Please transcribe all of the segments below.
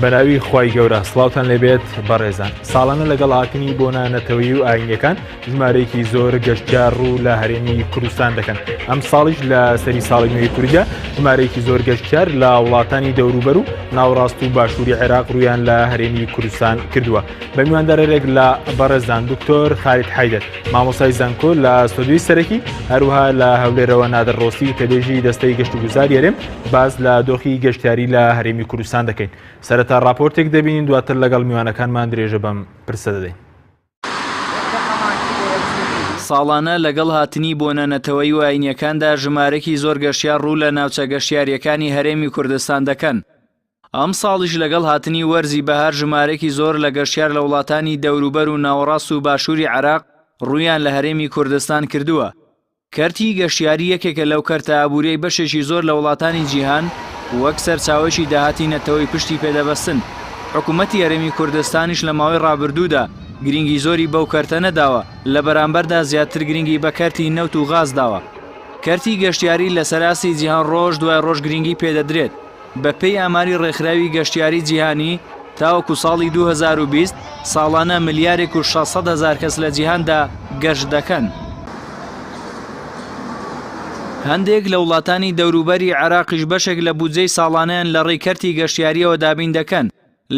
بەناوی خوای گەورە سڵاوتان لێبێت بەڕێزان ساڵانە لەگەڵ هاتنی بۆ نانەتەوەی و ئاینیەکان ژمارەیەکی زۆر گەشتیار ڕوو لە هەرێمی کوردستان دەکەن ئەم ساڵیش لە سەری ساڵی نوێی کوردیا ژمارەیەکی زۆر گەشتیار لە وڵاتانی دەوروبەر و ناوڕاست و باشووری عێراق ڕوویان لە هەرێمی کوردستان کردووە بە میواندارێک لە بەڕێزان دکتۆر خالید حەیدەر مامۆستای زانکۆ لە ستۆدیۆی سەرەکی هەروها لە هەولێرەوە نادر ڕۆستی تەبێژی دەستەی گەشت و گوزار هەرێم باز لە دۆخی گەشتیاری لە هەرێمی کوردستان دەکەین سەرەتا راپۆرتێک دەبینین دواتر لەگەڵ میوانەکانمان درێژە بەم پرسە دەدەین ساڵانە لەگەڵ هاتنی بۆ نانەتەوەی و ئاینیەکاندا ژمارەی زۆر گەشتیار ڕوو لە ناوچە گەشتیاریەکانی هەرێمی کوردستان دەکەن ئەم ساڵیش لەگەڵ هاتنی وەرزی بەهار ژمارەی زۆر لە گەشتیار لە وڵاتانی دەوروبەر و ناوەڕاست و باشووری عێراق ڕوویان لە هەرێمی کوردستان کردووە کەرتی گەشتیاری یەکێکە لەو کەرتە ئابووریەی بەشێکی زۆر لە وڵاتانی جیهان وەک سەرچاوەی داهاتی نەتەوەی پشتی پێدەبەستن حکوومەتی هەرێمی کوردستانیش لە ماوەی ڕابردوودا گرنگی زۆری بەو کەرتە نەداوە لە بەرامبەردا زیاتر گرنگی بە کەرتی نەوت و غاز داوە کەرتی گەشتیاری لە سەراسی جیهان ڕۆژ دوای ڕۆژ گرنگی پێدەدرێت بە پێی ئاماری ڕێکخراوی گەشتیاری جیهانی تاوەکو ساڵی 2020 ساڵانە ملیارێک و 600,000 کەس لە جیهاندا گەشت دەکەن هەندێک لە وڵاتانی دەوروبەری عێراقیش بەشێک لە بودجەی ساڵانەیان لە ڕێی کەرتی گەشتیاریەوە دابین دەکەن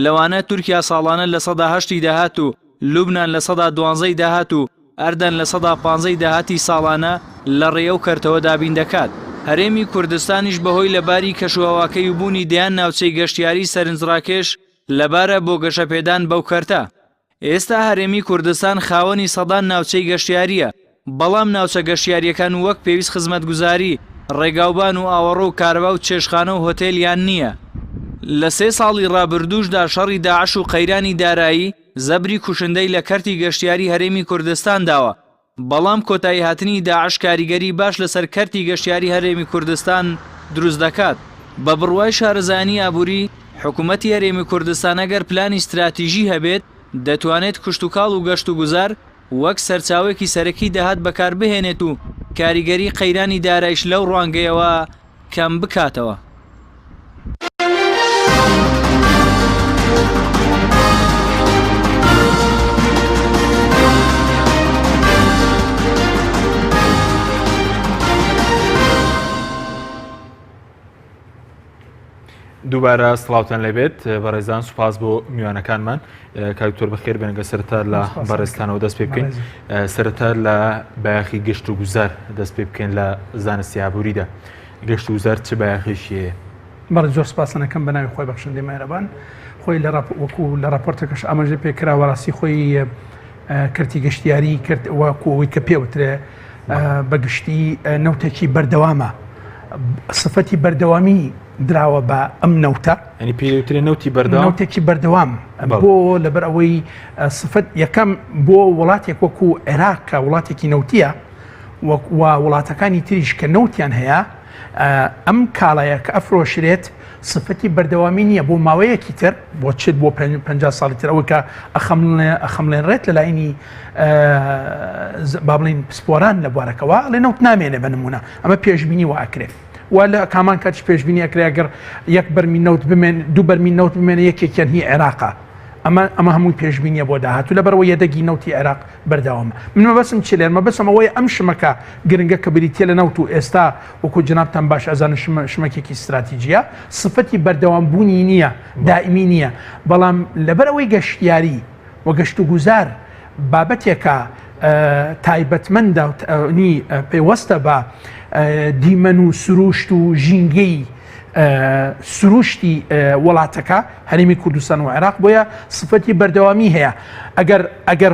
لەوانە تورکیا ساڵانە لە 8 داهات و لوبنان لە 12 داهات و ئەردەن لە 115 داهاتی ساڵانە لە ڕێەو کەرتەوە دابین دەکات هەرێمی کوردستانیش بەهۆی لەباری کەشوهەواکەی و بوونی دەیان ناوچەی گەشتیاری سەرنجڕاکێش لەبارە بۆ گەشەپێدان بەو کەرتە ئێستا هەرێمی کوردستان خاوەنی سەدان ناوچەی گەشتیاریە بەڵام ناوچە گەشتیاریەکان وەک پێویست خزمەتگوزاری ڕێگاوبان و ئاوەڕۆ و کارەبا و چێشخانە و هۆتێلیان نییە لە 3 ساڵی ڕابردووشدا شەڕی داعش و قەیرانی دارایی زەبری کوشندەی لە کەرتی گەشتیاری هەرێمی کوردستان داوە بەڵام کۆتایی هاتنی داعش کاریگەری باش لەسەر کەرتی گەشتیاری هەرێمی کوردستان دروست دەکات بە بڕوای شارەزانی ئابووری حکوومەتی هەرێمی کوردستان ئەگەر پلانی استراتیژی هەبێت دەتوانێت کشتتوکاڵ و گەشت و گوزار وەک سەرچاوێکی سەرەکی داهات بەکار بهێنێت و کاریگەری قەیرانی دارایش لەو ڕوانگەیەوە کەم بکاتەوە دووبارە سڵاوتان لەبێت بەڕێزان سوپاس بۆ میوانەکانمان کاکتۆر بەخێر بێنگە سەرەتا لە بەڕێستانەوە دەست پێ بکەین سەرەتا لە بایەخی گەشت و گوزار دەست پێ بکەین لە زانستی ئابووریدا گەشت و گوزار چه بایەخیشیە بەڕێز زۆر سپاسەکەم بە ناوی خۆی بەخشندەی مێرەبان خۆی وەکو لە راپۆرتەکەش ئاماژە پێکراوە ڕاستی خۆی کەرتی گەشتیاری کرد وەکوەوەی کە پێوترێ بەگشتی نەوتێکی بەردەوامە سفەتی بەردەوامی دراوە بە ئەم نەوتە ئەنی پێوترێ نەوتی بەردەوام نەوتێکی بەردەوام بۆ لەبەر ئەوەی سفەت یەکەم بۆ وڵاتێک وەکو عێراق کە وڵاتێکی نەوتیە و وڵاتەکانی تریش کە نەوتیان هەیە ئەم کاڵایە کە ئەفرۆشرێت سفەتی بەردەوامی نییە بۆ ماوەیەکی تر بۆ چێت بۆ 50 ساڵی تر ئەوە کە ئەخەمڵێنڕێت لەلایەنی با بڵین پسپۆران لە بوارەکەەوە لە نەوت نامێنێ بە نمونە ئەمە پێشبینی و ئاکرێت و لە کامان کاتش پێشبینی ئەکرێگەر یەک بەرمی نەوت بمێن دوو بەرمی نەوت بمێنە یەکێکیان هی عێراقا ئەمە هەمووی پێشبینیە بۆ داهاتوو لەبەرەوە یەدەگی نەوتی عێراق بەردەوامە من مەبەستم چ لێرمە بەسم ئەوەیە ئەم شمەکە گرنگە کە بریتە لە نەوت و ئێستا وەکو جنابتان باش ئەزانە شمەکێکی استراتیژیە سفەتی بەردەوام بوونی نییە دائیمی نییە بەڵام لەبەرەوەی گەشتیاری و گەشت و گوزار بابەتێکە تایبەتمەندە پێوەستە بە دیمەن و سروشت و ژینگەی سروشتی وڵاتەکە هەرێمی کوردستان و عێراق بۆیە سفەتی بەردەوامی هەیە ئەگەر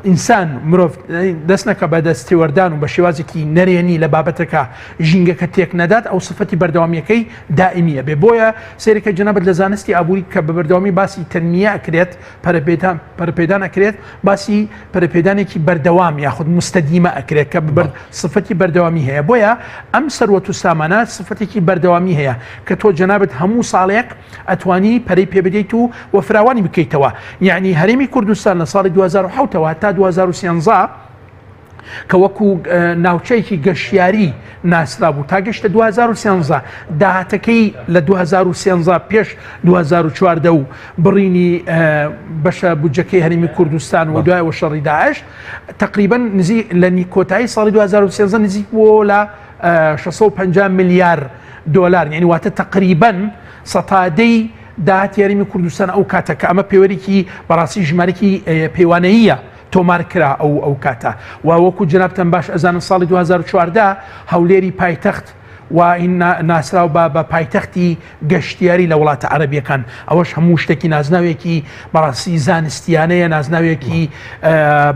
ئینسان مرۆڤ دەست نەکە بە دەستێوەردان و بە شێوازێکی نەرێنی لە بابەتەکە ژینگەکە تێک نەدات ئەو سفەتی بەردەوامیەکەی دائیمیە بێ بۆیە سێرەکە جەنابەت لە زانستی ئابووری کە بە بەردەوامی باسی تەنمیە ئەکرێت پەرەپێدان ئەکرێت باسی پەرەپێدانێکی بەردەوام یاخود مستەدیمە ئەکرێت کە سفەتی بەردەوامی هەیە بۆیە ئەم سەروەت و سامانە سفەتێکی بەردەوامی هەیە کە تۆ جەنابەت هەموو ساڵێک ئەتوانی پەرەی پێ بدەیت و فراوانی بکەیتەوە یعنی هەرێمی کوردستان لە ساڵی 2007ەوە تا 2013 کە وەکو ناوچەیەکی گەشتیاری ناسرا بوو تا گەشتە 2013 داهاتەکەی لە 2013 پێش 2014 و بڕینی بەشە بودجەکەی هەرێمی کوردستان و دوای وەشەڕی داعش تقریبا لە کۆتایی ساڵی 2013 نزیک بوو لە 650 ملیار دۆلار، یعنی واتە تقریبا سەتادەی داهاتی هەرێمی کوردستان ئەو کاتەکە ئەمە پێوەرێکی بەڕاستی ژمارەی پەیوانەیە تۆمار کرا ئەو کاتە و وەکو جنابتان باش ئەزانن ساڵی 2014 هەولێری پایتەخت و این ناسراو بە پایتەختی گەشتیاری لە وڵاتە عەرەبیەکان ئەوەش هەموو شتێکی نازناوێکی بەڕاستی زانستیانەیە، نازناوێکی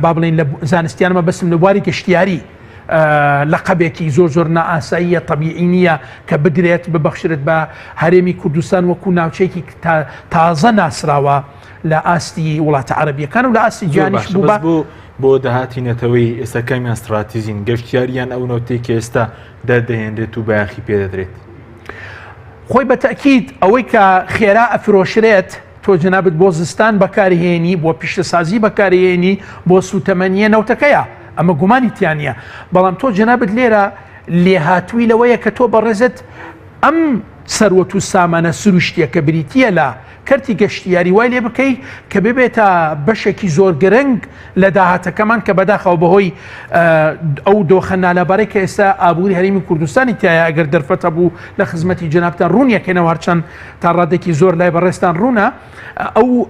با بڵێن لە زانستیانمە بەسم لە بواری گەشتیاری لەقەبێکی زۆر نائاساییە تەبیعی نییە کە بدرێت ببەخشرێت بە هەرێمی کوردستان وەکو ناوچەیەکی تازە ناسراوە لە ئاستی وڵاتە عەرەبیەکان و لە ئاستی جیهانیش بوو بۆ داهاتی نەتەوەی ئێستاکەمیان استراتیزین گەشتیاریان ئەو نەوتێکی ئێستا دەردەهێنرێت و بەیاخی پێدەدرێت. خۆی بە تەکید ئەوەی کە خێرا ئەفرۆشرێت تۆ جنابەت بۆ زستان بەکارهێنی بۆ پیشتەسازی بەکارهێنی بۆ سوتەمەنیە نەوتەکەیە، ئەمە گومانی تیانە، بەڵام تۆ جنابەت لێرە لێهاتووی لەوەیە کە تۆ بەڕێزت ئەم سەروەت و سامانە سروشتیە کە بریتیە لە کەرتی گەشتیاری وای لێ بکەی کە ببێتە بەشێکی زۆر گرنگ لە داهاتەکەمان کە بەداخەوە بەهۆی ئەو دۆخە نالەبارەی کە ئێستا ئابووری هەرێمی کوردستانی تایە ئەگەر دەرفەتە بوو لە خزمەتی جنابتان ڕوونیەکەنەوە هەرچەند تا ڕادێکی زۆر لای بەڕێستان ڕوونە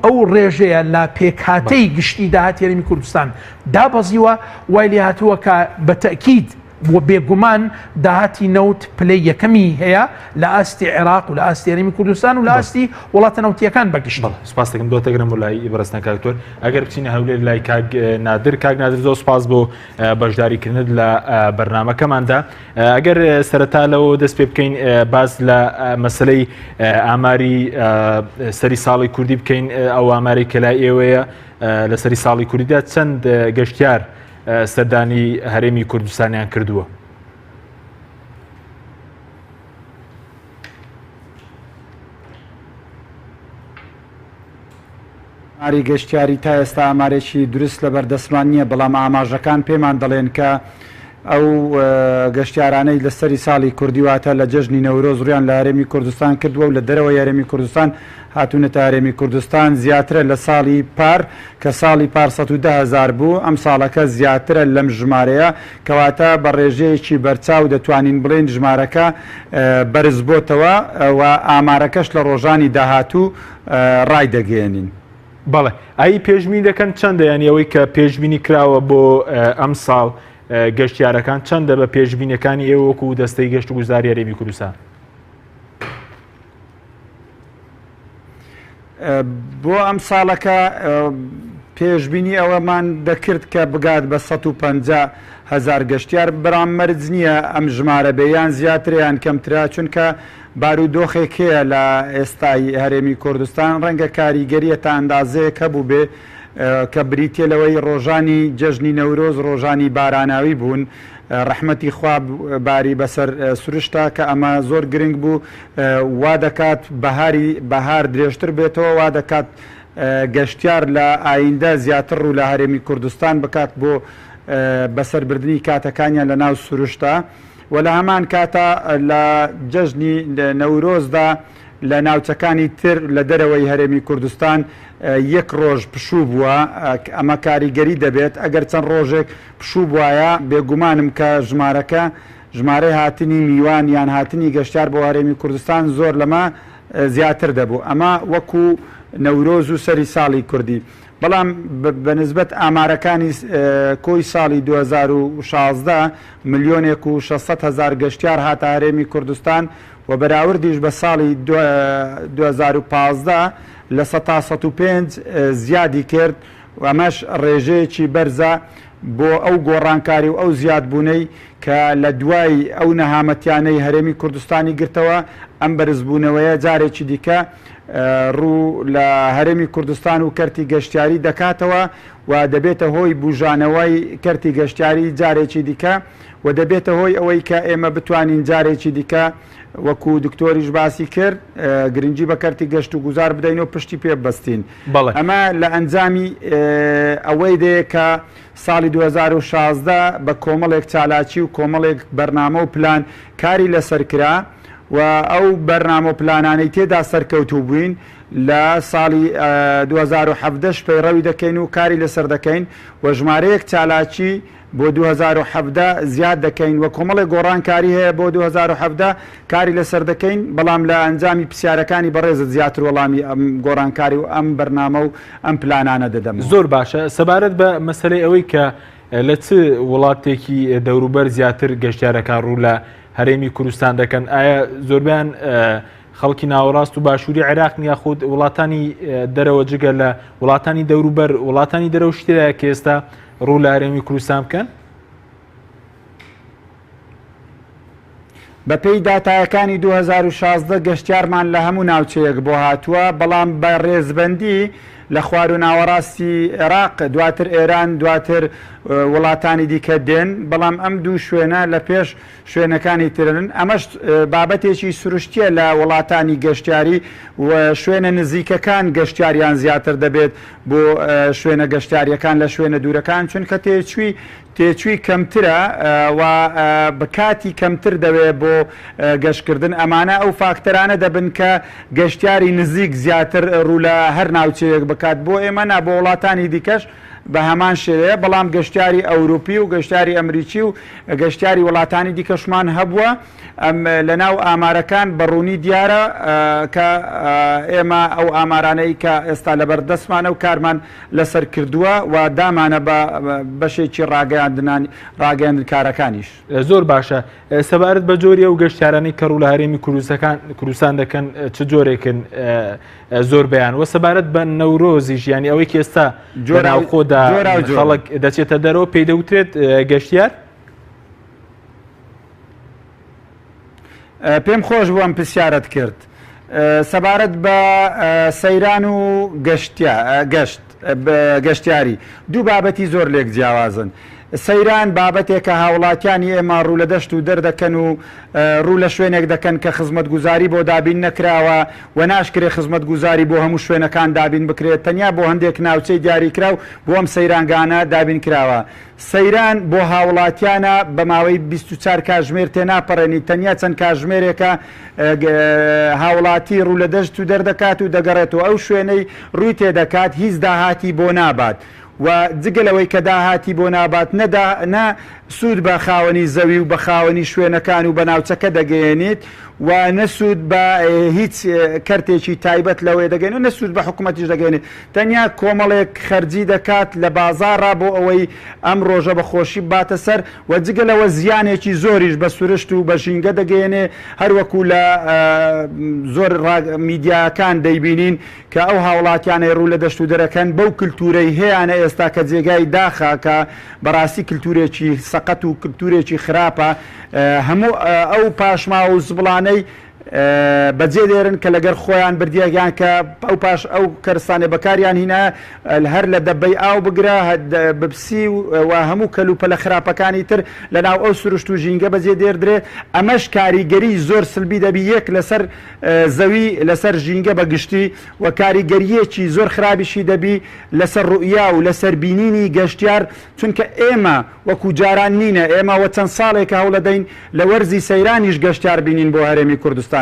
ئەو ڕێژەیە لە پێکهاتەی گشتی داهاتی هەرێمی کوردستان دابەزیوە وای لێ هاتووە کە بە تەکید بۆ بێگومان داهاتی نەوت پلەی یەکەمی هەیە لە ئاستی عێراق و لە ئاستی هەرێمی کوردستان و لە ئاستی وڵاتە نەوتیەکان بەگشت. سپاس دەکەم دۆتەگرم و لای بەڕێستان کاکتۆر ئەگەر بچینە هەولێر لای کاک نادر زۆر سپاس بۆ بەشداریکردنت لە بەرنامەکەماندا. ئەگەر سەرەتا لەوە دەست پێ بکەین باز لە مەسلەی ئاماری سەری ساڵی کوردی بکەین ئەو ئاماری کە لای ئێوەیە لە سەری ساڵی کوردیدا چەند گەشتیار سەردانی هەرێمی کوردستانیان کردووە؟ ئاماری گەشتیاری تا ئێستا ئامارێکی دروست لە بەردەستمان نییە، بەڵام ئاماژەکان پێمان دەڵێن کە ئەو گەشتیارانەی لە سەری ساڵی کوردی واتە لە جەژنی نەورۆز ڕویان لە هەرێمی کوردستان کردووە و لە دەرەوەی هەرێمی کوردستان هاتوونەتە هەرێمی کوردستان زیاترە لە ساڵی پار کە ساڵی پار 110,000 بوو، ئەم ساڵەکە زیاترە لەم ژمارەیە کەواتە بە ڕێژەیەکی بەرچاو دەتوانین بڵێن ژمارەکە بەرز بۆتەوە و ئامارەکەش لە ڕۆژانی داهاتوو ڕای دەگەێنین. بەڵێ ئای پێشبینی دەکەن چەندە یانیەوەی کە پێشبینی کراوە بۆ ئەم ساڵ گەشتیارەکان چەندە بە پێشبینیەکانی ئێوە وەکو دەستەی گەشت و گوزاری هەرێمی کوردستان؟ بۆ ئەم ساڵەکە پێشبینی ئەوەمان دەکرد کە بگات بە 150,000 گەشتیار، بەرام مەرج نییە ئەم ژمارە بەیان زیاتریان کەمترا، چونکە بارودۆخێکەیە لە ئێستای هەرێمی کوردستان ڕەنگە کاریگەریە تا ئەندازەیەک هەبوو بێ کە بریتێ لەوەی ڕۆژانی جەژنی نەورۆز ڕۆژانی باراناوی بوون، ڕەحمەتی خوا باری بەسەر سروشتا کە ئەمە زۆر گرنگ بوو، وا دەکات بەهار درێژتر بێتەوە، وا دەکات گەشتیار لە ئایندە زیاتر ڕوو لە هەرێمی کوردستان بکات بۆ بەسەربردننی کاتەکانیان لە ناو سروشتا و لە هەمان کاتە لە جەژنی نەورۆزدا لە ناوچەکانی تر لە دەرەوەی هەرێمی کوردستان یەک ڕۆژ پشوو بووە، ئەمە کاریگەری دەبێت ئەگەر چەند ڕۆژێک پشوو بواە بێگومانم کە ژمارەی هاتنی میوان یان هاتنی گەشتیار بۆ هەرێمی کوردستان زۆر لەمە زیاتر دەبوو، ئەمە وەکو نەورۆز و سەری ساڵی کوردی. بەڵام بەنسبەت ئامارەکانی کۆی ساڵی 2016 1,600,000 گەشتیار هاتە هەرێمی کوردستان و بەراوردیش بە ساڵی 2015 لە 105 زیادی کرد و ئەمەش ڕێژەیەکی بەرزە بۆ ئەو گۆڕانکاری و ئەو زیادبوونەی کە لە دوای ئەو نەهامەتیانەی هەرێمی کوردستانی گرتەوە ئەم بەرزبوونەوەیە جارێکی دیکە ڕوو لە هەرێمی کوردستان و کەرتی گەشتیاری دەکاتەوە و دەبێتە هۆی بژانەوەی کەرتی گەشتیاری جارێکی دیکە و دەبێتە هۆی ئەوەی کە ئێمە بتوانین جارێکی دیکە وەکو دکتۆریش باسی کرد گرنگی بە کەرتی گەشت و گوزار بدەین و پشتی پێ بەستین. ئەمە لە ئەنجامی ئەوەی دەیە کە ساڵی 2016 بە کۆمەڵێک چالاکی و کۆمەڵێک بەرنامە و پلان کاری لەسەر کرا و ئەو بەرنامە و پلانانەی تێدا سەرکەوتوو بووین لە ساڵی 2017 پەیڕەوی دەکەین و کاری لەسەر دەکەین و ژمارەیەک چالاکی بۆ 2017 زیاد دەکەین و کۆمەڵی گۆڕانکاری هەیە بۆ 2017 کاری لەسەر دەکەین بەڵام لە ئەنجامی پرسیارەکانی بەڕێزت زیاتر وەڵامی ئەم گۆڕانکاری و ئەم بەرنامە و ئەم پلانانە دەدەم. زۆر باشە. سەبارەت بە مەسەلەی ئەوەی کە لە چ وڵاتێکی دەوروبەر زیاتر گەشتیارەکان ڕوو لە هەرێمی کوردستان دەکەن، ئایا زۆربیان خەڵکی ناوەڕاست و باشووری عێراق یاخود وڵاتانی دەرەوە جگە لە وڵاتانی دەوروبەر وڵاتانی دەرەوە شتێدایە کە ئێستا ڕوو لە هەرێمی کوردستان بکەن؟ بەپێی داتایەکانی 2016 گەشتیارمان لە هەموو ناوچەیەک بۆ هاتووە، بەڵام بە ڕێزبەندی لە خوار و ناوەڕاستی عێراق دواتر ئێران دواتر وڵاتانی دیکە دێن، بەڵام ئەم دوو شوێنە لە پێش شوێنەکانی ترن. ئەمەش بابەتێکی سروشتیە لە وڵاتانی گەشتیاری و شوێنە نزیکەکان گەشتیاریان زیاتر دەبێت بۆ شوێنە گەشتیاریەکان لە شوێنە دوورەکان، چونکە تێچووی کەمترە و بکاتی کەمتر دەوێت بۆ گەشتکردن. ئەمانە ئەو فاکتەرانە دەبن کە گەشتیاری نزیک زیاتر ڕوو لە هەر ناوچەیەک بکات. بۆ ئێمە نا بۆ وڵاتانی دیکەش بە هەمان شێوەیە، بەڵام گەشتیاری ئەوروپی و گەشتیاری ئەمریکی و گەشتیاری وڵاتانی دیکەشمان هەبووە. لە ناو ئامارەکان بەڕوونی دیارە کە ئێمە ئەو ئامارانەی کە ئێستا لەبەردەستمانە و کارمان لەسەر کردووە و دامانە بە بەشێکی ڕاگەاندن کارەکانیش. زۆر باشە. سەبارەت بە جۆری ئەو گەشتیارانەی کە ڕوو لە هەرێمی کوردستان دەکەن چ جۆرێکن زۆر بەیان وە سەبارەت بە نەورۆزی ژیانی ئەوەی کە ئێستا جۆراوخۆدا خەڵک دەچێتە دەرەوە پێی دەوترێت گەشتیار؟ پێم خۆش بووم پرسیارت کرد سەبارەت بە سەیران و گەشتیاری. دوو بابەتی زۆر لێک جیاوازن. سەیران بابەتێکە هاوڵاتیانی ئێمە ڕوو لە دەشت و دەردەکەن و ڕوو لە شوێنێک دەکەن کە خزمەتگوزاری بۆ دابین نەکراوە و ناشکرێ خزمەتگوزاری بۆ هەموو شوێنەکان دابین بکرێت، تەنیا بۆ هەندێک ناوچەی دیاریکراو بۆ ئەم سەیرانگانە دابین کراوە. سەیران بۆ هاوڵاتیانە بە ماوەی 24 کاتژمێر تێناپەڕێنی، تەنیا چەند کاتژمێرێکە هاوڵاتی ڕوو لە دەشت و دەردەکات و دەگەڕێتەوە ئەو شوێنەی ڕووی تێدەکات، هیچ داهاتی بۆ نابات و جگەلەوەی کە داهاتی بۆ نابات نە سوود بە خاوەنی زەوی و بە خاوەنی شوێنەکان و بە ناوچەکە دەگەێنێت و نەسوود بە هیچ کەرتێکی تایبەت لەوەی دەگەین و نەسوود بە حکوومەتیش دەگەێنێت، تەنیا کۆمەڵێک خەرجی دەکات لە بازاڕا بۆ ئەوەی ئەم ڕۆژە بەخۆشی باتە سەر و جگەلەوە زیانێکی زۆریش بە سروشت و بە ژینگە دەگەێنێ. هەروەکو لە زۆر میدیاکان دەیبینین کە ئەو هاوڵاتیانەی ڕوو لە دەشت و دەرەکەن بەو کللتورەی هەیەیانە ئێستا کە جێگای داخا کە بەڕاستی کللتورێکی سەقەت و کللتورێکی خراپە. هەموو ئەو پاشما و زبڵانەی بەجێ دێرن کە لەگەر خۆیان بردیەگیان کە ئەو پاش ئەو کەرستانێ بەکاریان هینە هەر لە دەبەی ئاو بگرە بپسی و هەموو کەلوپە لە خراپەکانی تر لە ناو ئەو سروشت و ژینگە بەجێ دێردرێت. ئەمەش کاریگەری زۆر سلبی دەبی، یەک لەسەر زەوی لەسەر ژینگە بەگشتی و کاریگەریەکی زۆر خراپیشی دەبی لەسەر ڕوئیا و لەسەر بینینی گەشتیار، چونکە ئێمە وەکو جاران نینە، ئێمە وە چەند ساڵێک هەوڵە دەین لە وەرزی سەیرانیش گەشتیار بینین بۆ هەرێمی کوردستان.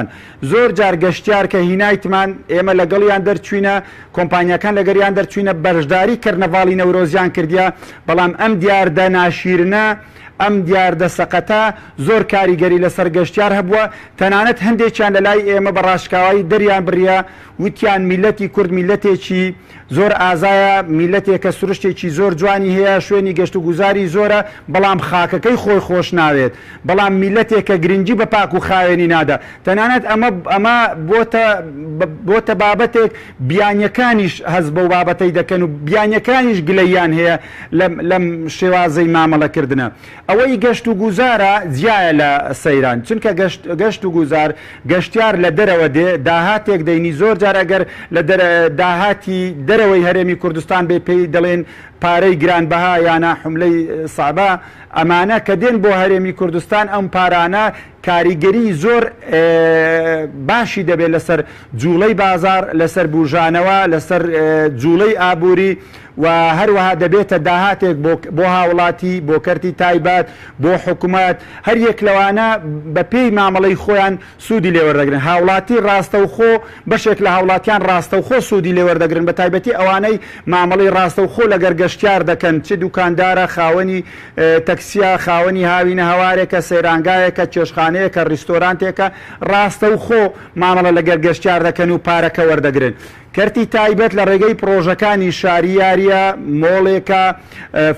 زۆر جار گەشتیار کە هینایتمان ئێمە لەگەڵیان دەرچوینە، کۆمپانیەکان لەگەریان دەرچوینە بەشداری کەرنەڤاڵی نەورۆزیان کردیا، بەڵام ئەم دیاردە ناشیرنە ئەم دیاردە سەقەتە زۆر کاریگەری لەسەر گەشتیار هەبووە. تەنانەت هەندێکیان لە لای ئێمە بە ڕاشکاوایی دەریان بڕیە، وتیان میلەتی کورد میلەتێکی زۆر ئازایە، میلەتێکە سروشتێکی زۆر جوانی هەیە، شوێنی گەشت و گوزاری زۆرە، بەڵام خاکەکەی خۆی خۆش ناوێت، بەڵام میلەتێکە گرنگی بە پاک و خاوێنی نادا. تەنانەت ئەمە بۆتە بابەتێک بیانیەکانیش هەز بەو بابەتەی دەکەن و بیانیەکانیش گلەیان هەیە لەم شێوازەی مامەڵەکردنە. ئەوەی گەشت و گوزارە جیایە لە سەیران چونکە گەشت و گوزار گەشتیار لە دەرەوە دێ داهاتێک دەینی زۆر جار ئەگەر لە داهاتی دەرەوەی هەرێمی کوردستان بێ پێی دەڵێن پارەی گرانبەها یانە حملەی سابا ئەمانە کە دێن بۆ هەرێمی کوردستان ئەم پارانە کاریگەری زۆر باشی دەبێت لەسەر جوڵەی بازار لەسەر بژانەوە لەسەر جوڵەی ئابووری و هەروەها دەبێتە داهاتێک بۆ هاوڵاتی بۆ کەرتی تایبەت بۆ حکوومەت هەر یەک لەوانە بە پێی مامەڵەی خۆیان سوودی لێوەردەگرن هاوڵاتی ڕاستەوخۆ بەشێک لە هاوڵاتیان ڕاستەوخۆ سوودی لێوەردەگرن بە تایبەتی ئەوانەی مامەڵەی ڕاستەوخۆ لەگەر گەشتیار دەکەن چ دوکاندارە خاوەنی تەکسیە خاوەنی هاوینە هەوارێکە سەیرانگایەکە چێشخانەیەکە ڕیستۆرانتێکە ڕاستەوخۆ مامەڵە لەگەر گەشتیار دەکەن و پارەکە وەردەگرن کەرتی تایبەت لە ڕێگەی پرۆژەکانی شاریاریە مۆڵێکە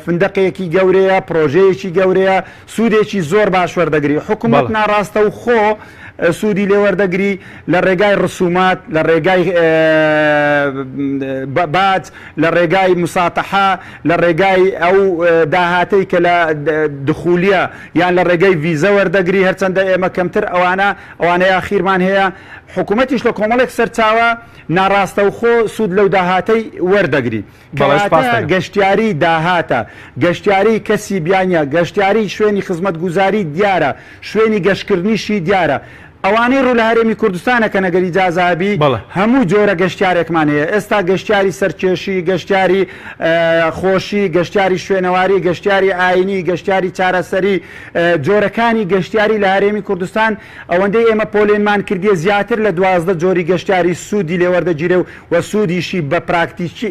فندقێکی گەورەیە پرۆژەیەکی گەورەیە سوودێکی زۆر باش وەردەگری حکوومەت ناڕاستە و خۆ سوودی لێوەردەگری لە ڕێگای ڕسومات لە ڕێگای باج لە ڕێگای مساتەحا لە ڕێگای ئەو داهاتەی کە لە دخولیە یان لە ڕێگەی ڤیزە وەردەگری هەرچەندە ئێمە کەمتر ئەوانەیە ئاخیرمان هەیە حکوومەتیش لە کۆمەڵێک سەرچاوە ناڕاستە و خۆ سوود لەو داهاتەی وەردەگری گەشتیاری داهاتە گەشتیاری کەسی بیانە گەشتیاری شوێنی خزمەت گوزاری دیارە شوێنی گەشتکردنیشی دیارە ئەوانەی ڕوو لە هەرێمی کوردستانە کە نەگەری جازابی هەموو جۆرە گەشتیارێکمان هەیە ئێستا گەشتیاری سەرکێشی گەشتیاری خۆشی گەشتیاری شوێنەواری گەشتیاری ئاینی گەشتیاری چارەسەری جۆرەکانی گەشتیاری لە هەرێمی کوردستان ئەوەندەی ئێمە پۆلێنمان کردیە زیاتر لە 12 جۆری گەشتیاری سوودی لێوەردەگیرێ و سوودیشی بە پراکتیکی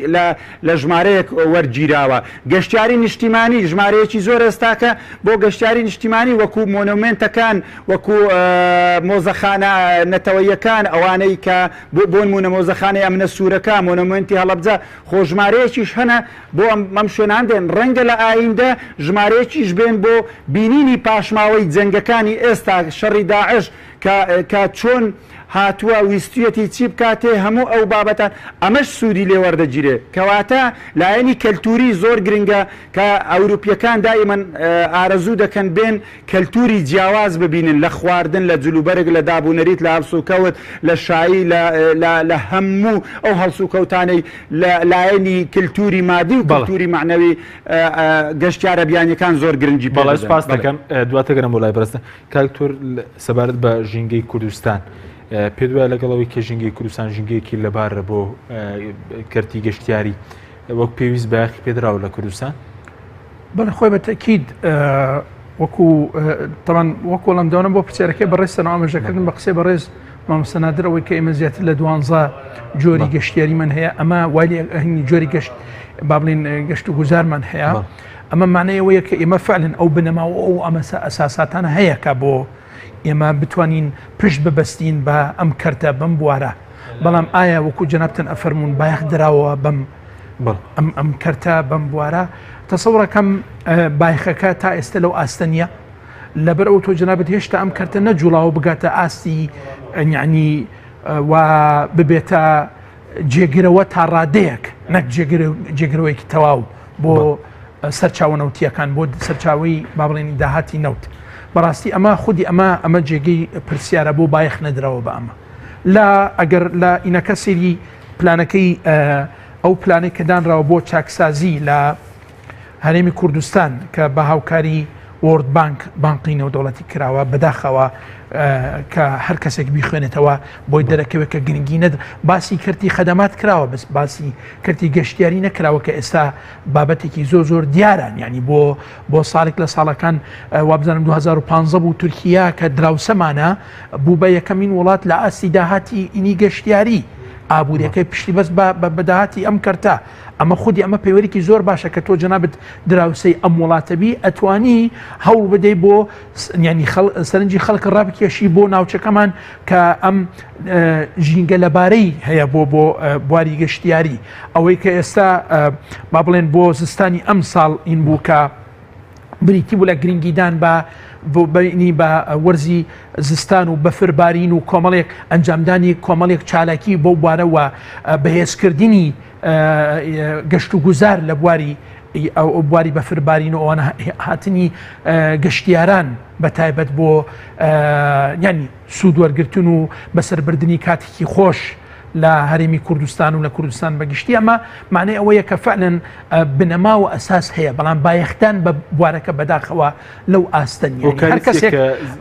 لە ژمارەیەک وەرگیراوە گەشتیاری نیشتیمانی ژمارەیەکی زۆر ئێستاکە بۆ گەشتیاری نیشتیمانی وەکو مۆنومنتەکان وەکو مۆزەخانە نەتەوەیەکان ئەوانەی کە بۆ نمونە مۆزەخانەی ئەمنە سوورەکە مۆنومنتی هەڵەبجە خۆ ژمارەیەکیش هەنە بۆ ئەم شوێنان دێن ڕەنگە لە ئایندە ژمارەیەکیش بێن بۆ بینینی پاشماوەی جەنگەکانی ئێستا شەڕی داعش کە چۆن هاتووە ویستویەتی چی بکاتێ هەموو ئەو بابەتان ئەمەش سوودی لێوەردەگیرێ کەواتە لایەنی کەلتوری زۆر گرنگە کە ئەوروپیەکان دائیمەن ئارەزوو دەکەن بێن کەلتوری جیاواز ببینن لە خواردن لە جلوبەرگ لە دابوونەریت لە هەڵسوکەوت لە شایی لە هەموو ئەو هەڵسوکەوتانەی لایەنی کللتوری مادی و کللتوری معنەوی گەشتیارە بیانیەکان زۆر گرنگی بەڵێ سپاس دەکەم دواتەگەرم بۆ لای بەرزتن کاکتۆر سەبارەت بە ژینگەی کوردستان پێ دوایە لەگەڵەوەی کە ژینگەی کوردستان ژینگەیەکی لەبارە بۆ کەرتی گەشتیاری وەک پێویست بەیاخی پێدراوە لە کوردستان بەڵێ خۆی بە تەکید وەکو تەمان وەکو لەم داوام بۆ پرسیارەکەی بەڕێز سەرنامە ئاماژەکردن بە قسەی بەڕێز مامۆستا ئەوەی کە ئێمە زیاتر لە 12 جۆری گەشتیاریمان هەیە ئەمە وای هەنگی جۆری گەشت با بڵێن گەشت و گوزارمان هەیە ئەمە معنەیە ئەوەیە کە ئێمە فعلن ئەو بنەماوە ئەو ئەمە ئەساساتانە هەیە کە بۆ ئێمە بتوانین پشت ببەستین بە ئەم کەرتە بەم بوارە بەڵام ئایا وەکو جەنابتن ئەفەرمونون بایەخ دراوە بەم ئەم کەرتە بەم بوارە تەسەوڕەکەم بایخەکە تا ئێستا لەو ئاستەنیە لەبەر ئەو تۆ جەنابەت هێشتا ئەم کەرتە نەجوڵاوە بگاتە ئاستی یعنی و ببێتە جێگرەوە تا ڕادەیەک نەک جێگرەوەیکی تەواو بۆ سەرچاوە نەوتیەکان بۆ سەرچاوی با بڵێنی داهاتی نەوت بەڕاستی ئەمە خودی ئەمە جێگەی پرسیارە بۆ بایەخ نەدراوە بە ئەمە ئەگەر لە ئینەکە سێری پلانەکەی ئەو پلانەی کە دانراوە بۆ چاکسازی لە هەرێمی کوردستان کە بە هاوکاری وۆرد بانک بانقی نێودەوڵەتی کراوە بەداخەوە کە هەر کەسێک بیخوێنێتەوە بۆی دەرەکەوێت کە گرنگی نەد باسی کردی خەدەمات کراوە بەس باسی کردی گەشتیاری نەکراوە کە ئێستا بابەتێکی زۆر دیارن ینی بۆ ساڵێک لە ساڵەکان وابزانم 2015 بوو تورکیا کە دراوسەمانە بوو بە یەکەمین وڵات لە ئاستی داهاتی ئینی گەشتیاری ئابوووریەکەی پشتی بەس بەداهاتی ئەم کەرتە ئەمە خودی ئەمە پەیوەریکی زۆر باشە کە تۆ جەنابەت دراوسەی ئەم وڵاتەبی ئەتوانی هەوڵ بدەی بۆ ینی سەرنجی خەڵک ڕابکێشی بۆ ناوچەکەمان کە ئەم ژینگە لەبارەی هەیە بۆ بواری گەشتیاری ئەوەی کە ئێستا با بڵێن بۆ زستانی ئەم ساڵ این بوو کە بریتی بوو لە گرنگیدان بە بینی بە وەرزی زستان و بەفربارین و کۆمەڵێک ئەنجامدانی کۆمەڵێک چالاکی بۆ بوارەوە بەهێزکردنی گەشت و گوزار لە بواری بواری بەفربارین و ئەوانە هاتنی گەشتیاران بە تایبەت بۆ ینی سوودوەرگرتن و بەسەربردننی کاتێکی خۆش لە هەرێمی کوردستان و لە کوردستان بەگشتی ئەمە معنی ئەوەیە کە فعلن بنەما و ئەساس هەیە بەڵام بایەختان بە بوارەکە بەداخەوە لەو ئاستەنی هەر کەسێک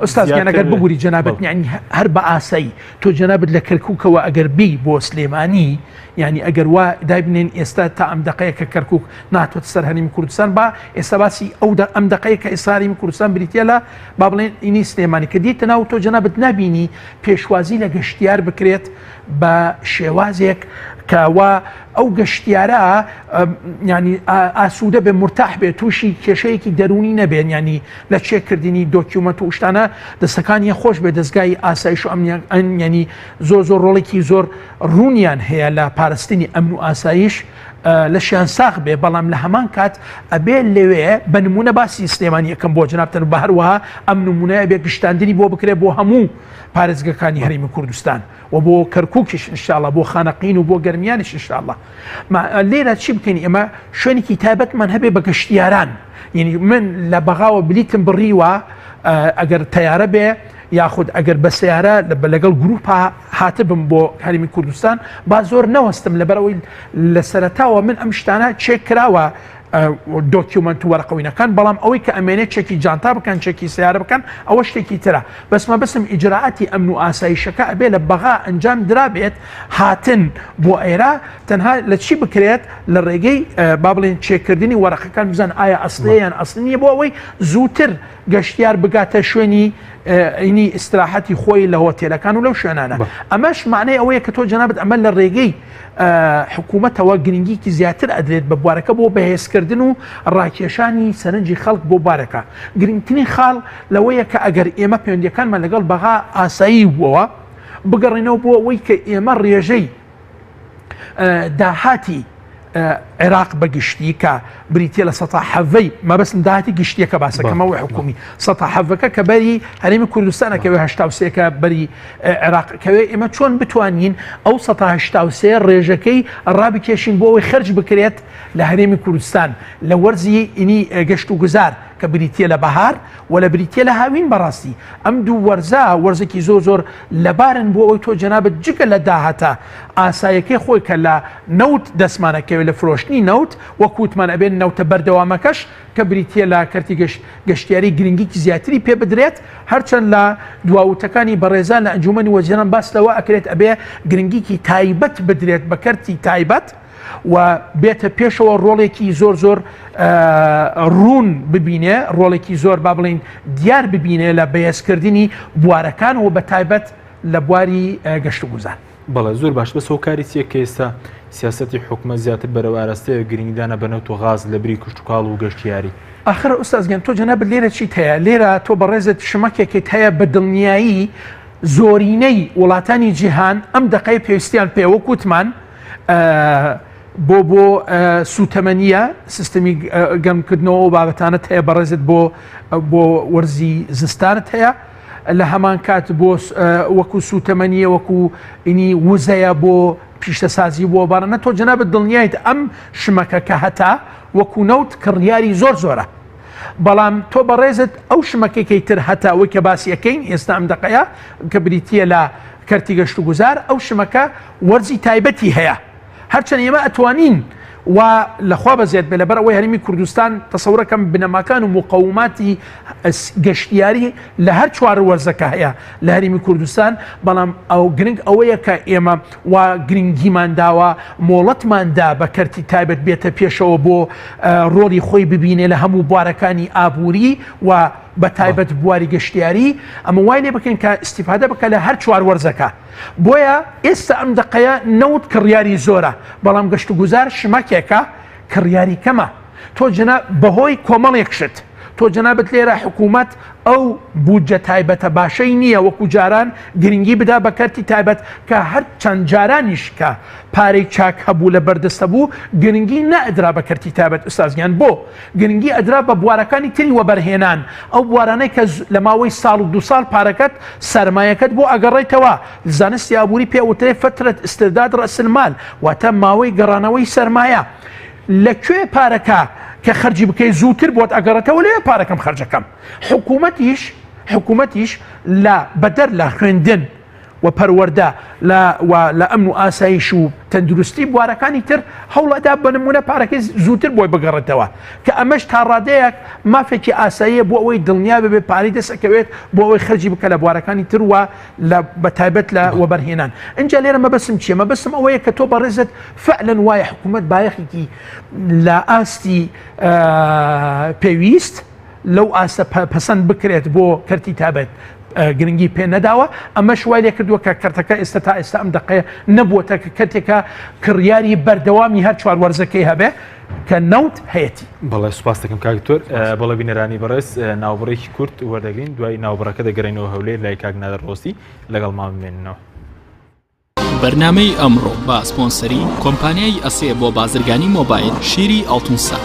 ئۆستازگیانەگەر ببووری جەنابەت ینی هەر بە ئاسایی تۆ جەنابەت لە کەرکووکەوە ئەگەر بی بۆ سلێمانی ینی ئەگەر وا دابنێن ئێستا تا ئەم دقەیە کە کەرکووک ناتوت سەر هەرێمی کوردستان با ئێستا باسی ئەم دقەیە کە ئێستا هەرێمی کوردستان بریتە لە با بڵێن ئینی سلێمانی کە دیتە ناو تۆ جەنابەت نبینی پێشوازی لە گەشتیار بکرێت بە شێوازێک کەوا ئەو گەشتیارە ینی ئاسوودە بێ مرتاح بێت تووشی کێشەیەکی دەرونی نەبێن ینی لە چێکردنی دۆکیومەنت و شتانە دەستەکانی خۆش بێ دەستگای ئاسایش و ئەمنیان ینی زۆر ڕۆڵێکی زۆر ڕوونیان هەیە لە پاراستنی ئەمن و ئاسایش لە شیان ساغ بێ بەڵام لە هەمان کات ئەبێ لەوێ بە نمونە باسی سلێمانی یەکەم بۆ جنابتن بە هەروەها ئەم نمونەیە بێ گشتاندنی بۆ بکرێت بۆ هەموو پارێزگەکانی هەرێمی کوردستان و بۆ کەرکووکیش انشاءالله بۆ خانەقین و بۆ گەرمیانیش انشاءالله لێرە چی بکەین ئێمە شوێنێکی تایبەتمان هەبێ بە گەشتیاران یعنی من لە بەغاوە بلیتم بڕیوە ئەگەر تەیارە بێ یاخود ئەگەر بە سیارە لەگەڵ گروپا هاتبم بۆ هەرێمی کوردستان با زۆر نەوەستم لەبەرەوەی لە سەرەتاوە من ئەم شتانە چێک کراوە دۆکیومنت و وەرەقەوینەکان بەڵام ئەوەی کە ئەمێنێت چێکی جانتا بکەن چێکی سیارە بکەن ئەوە شتێکی ترە بەسمە بسم ئیجراعاتی ئەمن و ئاسایشەکە ئەبێ لە بەغا ئەنجام درابێت هاتن بۆ ئێرە تەنها لە چی بکرێت لە ڕێگەی با بڵێن چێکردنی وەرەقەکان بزان ئایا ئەسڵەیان ئەسڵنیە بۆ ئەوەی زووتر گەشتیار بگاتە شوێنی ئینی ئیستراحەتی خۆی لە هۆتێلەکان و لەو شوێنانە ئەمەش معنی ئەوەیە کە تۆ جەنابەت ئەمە لە ڕێگەی حکوومەتەوە گرنگیکی زیاتر ئەدرێت بە بوارەکە بۆ بەهێزکردن و ڕاکێشانی سەرنجی خەڵک بۆ بارەکە گرنگترین خاڵ لەوەیە کە ئەگەر ئێمە پەیوەندیەکانمان لەگەڵ بەغا ئاسایی بووەوە بگەڕێنەوە بۆ ئەوەی کە ئێمە ڕێژەی داهاتی عێراق بەگشتی کە بریتە لە سەتا حەڤەی مەبەستم داهاتی گشتیەکە باسەکەمەوەی حکومی سەتا حەڤەکە کە بەری هەرێمی کوردستانەکەوێ هەشتاوسێکە بەری عێراقکەوێ ئێمە چۆن بتوانین ئەو سەتا هەشتاوسێ ڕێژەکەی ڕابکێشین بۆ ئەوەی خەرج بکرێت لە هەرێمی کوردستان لە وەرزی ئینی گەشت و گوزار کە بریتە لە بەهار و لە بریتە لە هاوین بەڕاستی ئەم دوو وەرزە وەرزێکی زۆر لەبارن بۆ ئەوەی تۆ جەنابەت جگە لە داهاتە ئاسایەکەی خۆی کە لە نەوت دەسمانەکەوێت لە فرۆشتنی نەوت وەکووتمان ئەبێن نەوتە بەردەوامەکەش کە بریتە لە کەرتی گەشتیاری گرنگیکی زیاتری پێ بدرێت هەرچەند لە دواوتەکانی بەڕێزان لە ئەنجومەنی وەزیران باس لەوە ئەکرێت ئەبێ گرنگیکی تایبەت بدرێت بە کەرتی تایبەت و بێتە پێشەوە ڕۆڵێکی زۆر ڕوون ببینێ ڕۆڵێکی زۆر با بڵین دیار ببینێ لە بەهێزکردنی بوارەکان و بە تایبەت لە بواری گەشت و گوزار بەڵێ زۆر باش بەس هۆکاری چیە کە ئێستا سیاسەتی حکومە زیاتر بەرەو ئاراستەیە گرنگدانە بەنەوت و غاز لە بری کشتتوکاڵ و گەشتیاری ئاخر ئوستازگەن تۆ جەنابەت لێرە چیت هەیە لێرە تۆ بەڕێزت شمەکێکت هەیە بە دڵنیایی زۆرینەی وڵاتانی جیهان ئەم دقەی پێویستیان پێوەکوتمان بۆ سوتەمەنیە سیستەمی گەمکردنەوە و بابەتانت هەیە بەڕێزت بۆ وەرزی زستانت هەیە لە هەمان کات بۆ وەکو سوتەمەنیە وەکو ئینی وزەیە بۆ پیشتەسازی بۆ بارانە تۆ جەنابەت دڵنیایت ئەم شمەکە کە هەتا وەکو نەوت کڕیاری زۆرە بەڵام تۆ بەڕێزت ئەو شمەکەی تر هەتا ئەوەی کە باسیەکەین ئێستا ئەم دقەیە کە بریتە لە کەرتی گەشت و گوزار ئەو شمەکە وەرزی تایبەتی هەیە هەرچەند ئێمە ئەتوانین و لەخوا بەزێت بێ لەبەر ئەوەی هەرێمی کوردستان تەسەورەکەم بنەماکان و مقەوماتی گەشتیاری لە هەر چوار وەرزەکە هەیە لە هەرێمی کوردستان بەڵام ئەو گرنگ ئەوەیە کە ئێمە و گرنگیمان داوە مۆڵەتماندا بە کەرتی تایبەت بێتە پێشەوە بۆ ڕۆڵی خۆی ببینێ لە هەموو بوارەکانی ئابووری و بە تایبەت بواری گەشتیاری ئەمە وای لێ بکەین کە ئیستیفادە بکە لە هەر چوار وەرزەکە بۆیە ئێستا ئەم دقەیە نەوت کڕیاری زۆرە بەڵام گەشت و گوزار شمەکێکە کڕیاری کەمە تۆ جەناب بەهۆی کۆمەڵێک شت تۆ جەنابەت لێرە حکوومەت ئەو بودجە تایبەتە باشەی نییە وەکو جاران گرنگی بدا بە کەرتی تایبەت کە هەر چەند جارانیش کە پارەی چاک هەبوو لە بەردەستە بوو گرنگی نەئدرا بە کەرتی تایبەت ئوستازیان بۆ گرنگی ئەدرا بە بوارەکانی تری وەبەرهێنان ئەو بوارانەی کە لە ماوەی ساڵ و دو ساڵ پارەکەت سەرمایەکەت بۆ ئەگەڕێیتەوە زانستی ئابووری پێوترێ فترەت استرداد ڕەسلمال واتە ماوەی گەڕانەوەی سەرمایە لەکوێ پارەکە کە خەرجی بکەی زووتر بۆت ئەگەڕێتەوە لێ پارەکەم خەرجەکەم. حکوومەتیش بەدەر لە خوێندن و پەروەەردە لە ئەمن و ئاسایش و تەندروستی بوارەکانی تر هەوڵەدا بنمونە پارەکەی زووتر بۆی بگەڕێتەوە کە ئەمەش تا ڕادەیەک مافێکی ئاساییە بۆ ئەوەی دڵنیا ببێ پارەی دەسەکەوێت بۆ ئەوەی خەرجی بکە لە بوارەکانی تر وە بەتایبەت لە وەبەرهێنان. اینجا لێرە مەبەسم چییە؟ مەبەسم ئەوەیە کە تۆ بەڕێزت فعلەن وایە حکوومەت بایەخێکی لە ئاستی پێویست لەو ئاسە پەسەند بکرێت بۆ کەرتی تابێت گرنگی پێ نەداوە. ئەمە شوای لێ کردووە کە کەرتەکە ئێستا تا ئێستا ئەم دقەیە نەبووەتە کە کەرتێکە کڕیاری بەردەوامی هەر چوار وەرزەکەی هەبێ کە نەوت هەیەی. بەڵێ سوپاس دەکەم کاکتۆر. بەڵێ بینەرانی بەڕێز ناوبڕێکی کورت وەردەگرین دوای ناوبڕەکە دەگەڕێنەوە هەولێر لای کاک نادر ڕۆستی لەگەڵ مامێننەوە. بەرنامەی ئەمڕۆ بە سپۆنسەری کۆمپانیای ئەسێ بۆ بازرگانی مۆبایل شیری ئەڵتونسا.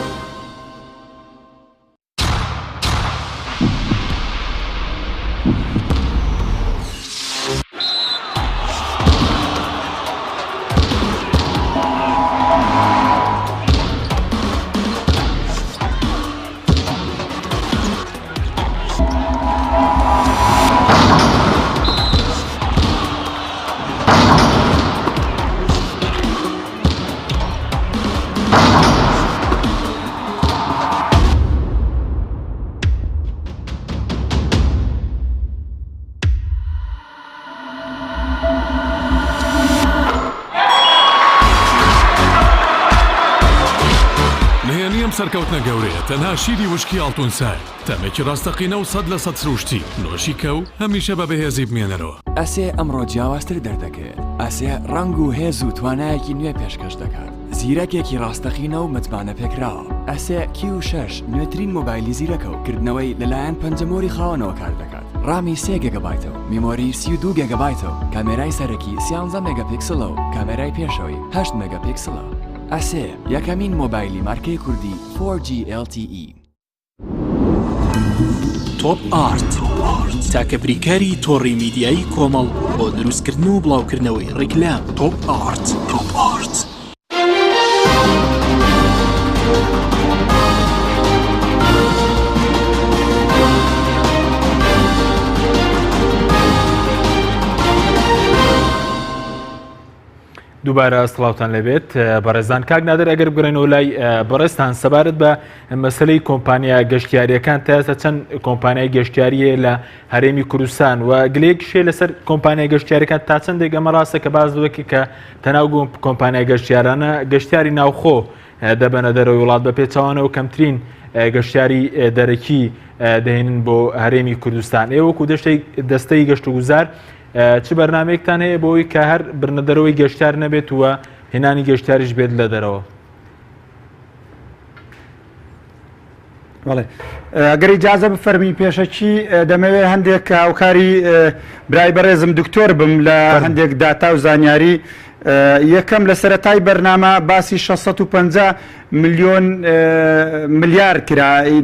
سەرکەوتنە گەورەیە تەنها شیری وشکی ئەڵتونسای تەمێکی ڕاستەقینە و 100% سروشتی نۆشی کە و هەمیشە بە بەهێزی بمێنەرەوە. ئەسێ ئەمڕۆ جیاوازتر دەردەکەوێت. ئەسێ ڕنگ و هێز و توانایەکی نوێ پێشکەش دەکات. زیرەکێکی ڕاستەقینە و متمانە پێکراوە. ئەسێ Q6 نوێترین مۆبایلی زیرەکە و کردنەوەی لەلایەن پەنجەمۆری خاوەنەوە کار دەکات. ڕامی 3 گیگابایتەوە، میمۆری 32 گیگابایتەوە، کامێرای سەرەکی 13 مێگاپیکسلە و کامێرای پێشەوەی 8 مێگاپیکسلە. ئەسێ یەکەمین مۆبایلی مارکەی کوردی 4G LTE. تۆپ ئارت تاکە بریکاری تۆڕی میدیایی کۆمەڵ بۆ دروستکردن و بڵاوکردنەوەی ڕیکلام. تۆپ ئارت. دووبارە سڵاوتان لەبێت بەڕێزان. کاک نادر ئەگەر بگرێنەوە لای بەڕێستان سەبارەت بە مەسلەی کۆمپانیا گەشتیاریەکان تا ئێستا چەند کۆمپانیای گەشتیاریە لە هەرێمی کوردستان و گلەیەک شێ لەسەر کۆمپانیای گەشتیاریەکان تا چەندێک ئەمە ڕاستە کە باز دەکە کە تەناو کۆمپانیای گەشتیارانە گەشتیاری ناوخۆ دەبەنە دەرەوەی وڵات بە پێچەوانەوە کەمترین گەشتیاری دەرەکی دەهێنن بۆ هەرێمی کوردستان. ئێوەکو دەستەی گەشت و گوزار چ بەرنامەیەکتان هەیە بۆی کە هەر برنەدەرەوەی گەشتار نەبێت وە هێنانی گەشتاریش بێت لە دەرەوە؟ بەڵێ ئەگەر ئیجازە بفەرمی پێشەکی دەمەوێت هەندێک هاوکاری برای بەڕێزم دکتۆر بم لە هەندێک داتا و زانیاری. یەکەم لە سەرەتای بەرنامە باسی 650 ملیۆن ملیار کرای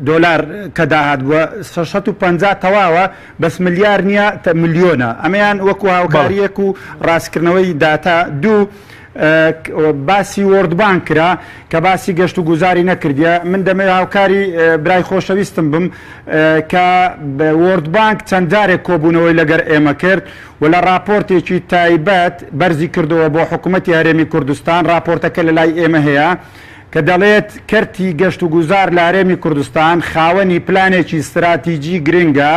دۆلار کە داهات بووە 650 تەواوە بەس ملیار نییە ملیۆنە. ئەمەیان وەکو هاوکاریەک و ڕاستکردنەوەی داتا دوو باسی وۆردبانک کرا کە باسی گەشت و گوزاری نەکردیە. من دەمەوێت هاوکاری برای خۆشەویستم بم کە وۆردبانک چەند جارێک کۆبوونەوەی لەگەر ئێمە کرد و لە راپۆرتێکی تایبەت بەرزی کردەوە بۆ حکوومەتی هەرێمی کوردستان. راپۆرتەکە لە لای ئێمە هەیە کە دەڵێت کەرتی گەشت و گوزار لە هەرێمی کوردستان خاوەنی پلانێکی استراتیژی گرنگە،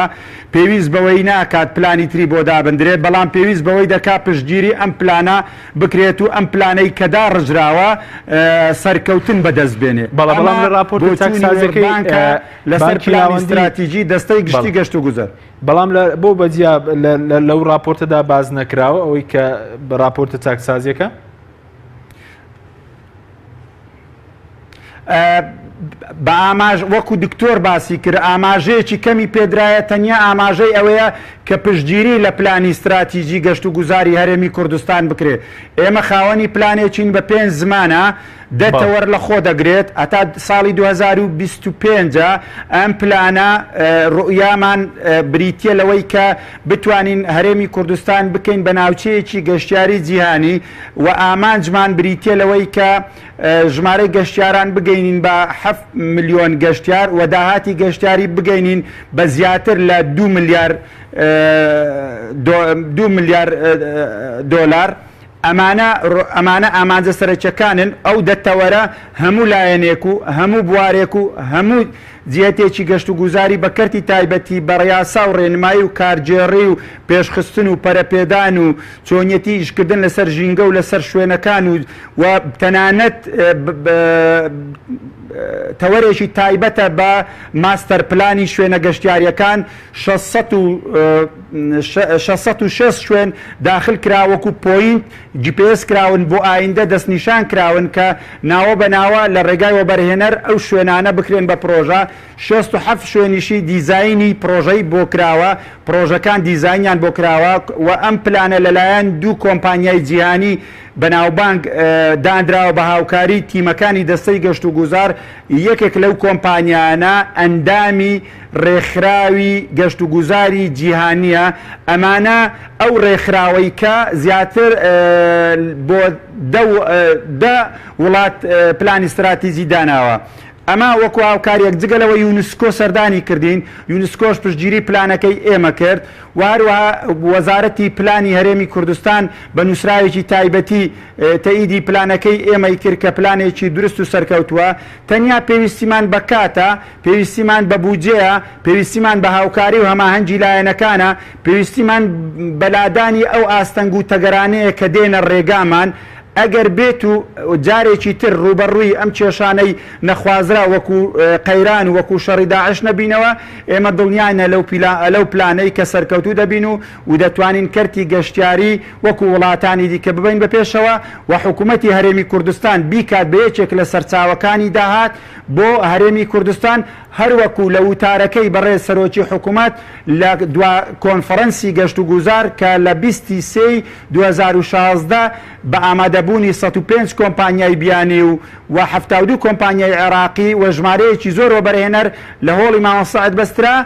پێویست بەوەی ناکات پلانی تری بۆ دابدرێت، بەڵام پێویست بەوەی دەکا پشتگیری ئەم پلانە بکرێت و ئەم پلانەی کە داڕژراوە سەرکەوتن بەدەست بێنێ. بەڵام لە راپۆرت چاکسازەکەی لەسەر پلانی استراتیژی دەستەی گشتی گەشت و گوزار. بەڵام بۆ بەجیا لەو راپۆرتەدا باز نەکراوە ئەوەی کە بە راپۆرتە چاکسازیەکە بە ئاماژ وەکو دکتۆر باسی کرد ئاماژەیەکی کەمی پێدرایە، تەنیا ئاماژەی ئەوەیە کە پشتگیری لە پلانی استراتیژی گەشت و گوزاری هەرێمی کوردستان بکرێت. ئێمە خاوەنی پلانێکین بە 5 زمانە دەتەوەر لە خۆ دەگرێت ئەتا ساڵی 2025 ئەم پلانە ڕوئیامان بریتە لەوەی کە بتوانین هەرێمی کوردستان بکەین بە ناوچەیەکی گەشتیاری جیهانی و ئامانجمان بریتە لەوەی کە ژمارەی گەشتیاران بگەینین بە 7 ملیۆن گەشتیار و داهاتی گەشتیاری بگەینین بە زیاتر لە 2 ملیار دۆلار. ئەمانە ئامانجە سەرچەکانن ئەو دەتەوەرە هەموو لایەنێک و هەموو بوارێک و هەموو جێتێکی گەشت و گوزاری بە کەرتی تایبەتی بەڕیاسا و ڕێنمایی و کارجێڕی و پێشخستن و پەرەپێدان و چۆنیەتی ئیشکردن لەسەر ژینگە و لەسەر شوێنەکان و تەنانەت تەوەرێکی تایبەتە بە ماستەر پلانی شوێنە گەشتیاریەکان 606 شوێن داخل کراوەکو پۆینت GPS کراون بۆ ئایندە دەستنیشان کراون کە ناوە بە ناوە لە ڕێگای وەبەرهێنەر ئەو شوێنانە بکرێن بە پرۆژە 67 شوێنیشی دیزایانی پرۆژەی بۆ کراوە پرۆژەکان دیزایانیان بۆ کراوە و ئەم پلانە لەلایەن دوو کۆمپانیای جیهانی بەناوبانگ دانراوە بە هاوکاری تیمەکانی دەستەی گەشت و گوزار یەکێک لەو کۆمپانیانە ئەندامی ڕێکخراوی گەشت و گوزاری جیهانیە ئەمانە ئەو ڕێکخراوەی کە زیاتر بۆ 10 وڵات پلانی استراتیژی داناوە. ئەمە وەکو هاوکاریەک جگەلەوە یونسکۆ سەردانی کردین یونسکۆش پشتگیری پلانەکەی ئێمە کرد و هەروەها وەزارەتی پلانی هەرێمی کوردستان بە نووسراوێکی تایبەتی تەئیدی پلانەکەی ئێمەی کرد کە پلانێکی درست و سەرکەوتووە تەنیا پێویستیمان بە کاتە پێویستیمان بە بودجەیە پێویستیمان بە هاوکاری و هەماهەنگی لایەنەکانە پێویستیمان بەلادانی ئەو ئاستەنگ و تەگەرانەیە کە دێنە ڕێگامان ئەگەر بێت و جارێکی تر ڕوبەڕووی ئەم کێشانەی نەخوازرا وەکو قەیران و وەکو شەڕی داعش نەبینەوە ئێمە دڵنیانە لەو پلانەی کە سەرکەوتوو دەبین و دەتوانین کەرتی گەشتیاری وەکو وڵاتانی دیکە ببین بە پێشەوە و حکوومەتی هەرێمی کوردستان بیکات بە یەکێک لە سەرچاوەکانی داهات بۆ هەرێمی کوردستان هەروەکو لە وتارەکەی بەڕێز سەرۆکی حکوومەت لە دوا کۆنفرەنسی گەشت و گوزار کە لە 23 2016 بە ئامادەبوونی 105 کۆمپانیای بیانی و 72 کۆمپانیای عێراقی و ژمارەیەکی زۆر وەبەرهێنەر لە هۆڵی مامۆساعد بەسترا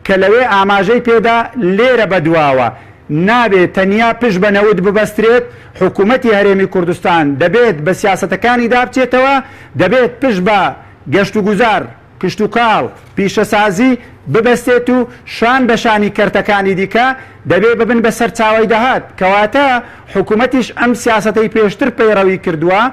کە لەوێ ئاماژەی پێدا لێرە بەدواوە نابێت تەنیا پشت بە نەوت ببەسترێت حکوومەتی هەرێمی کوردستان دەبێت بە سیاسەتەکانی دابچێتەوە دەبێت پشت بە گەشت و گوزار کشت و کاڵ پیشەسازی ببەستێت و شان بەشانی کەرتەکانی دیکە دەبێت ببن بە سەر چاوەی دەهات کەواتە حکوومەتیش ئەم سیاسەتەی پێشتر پەیڕەوی کردووە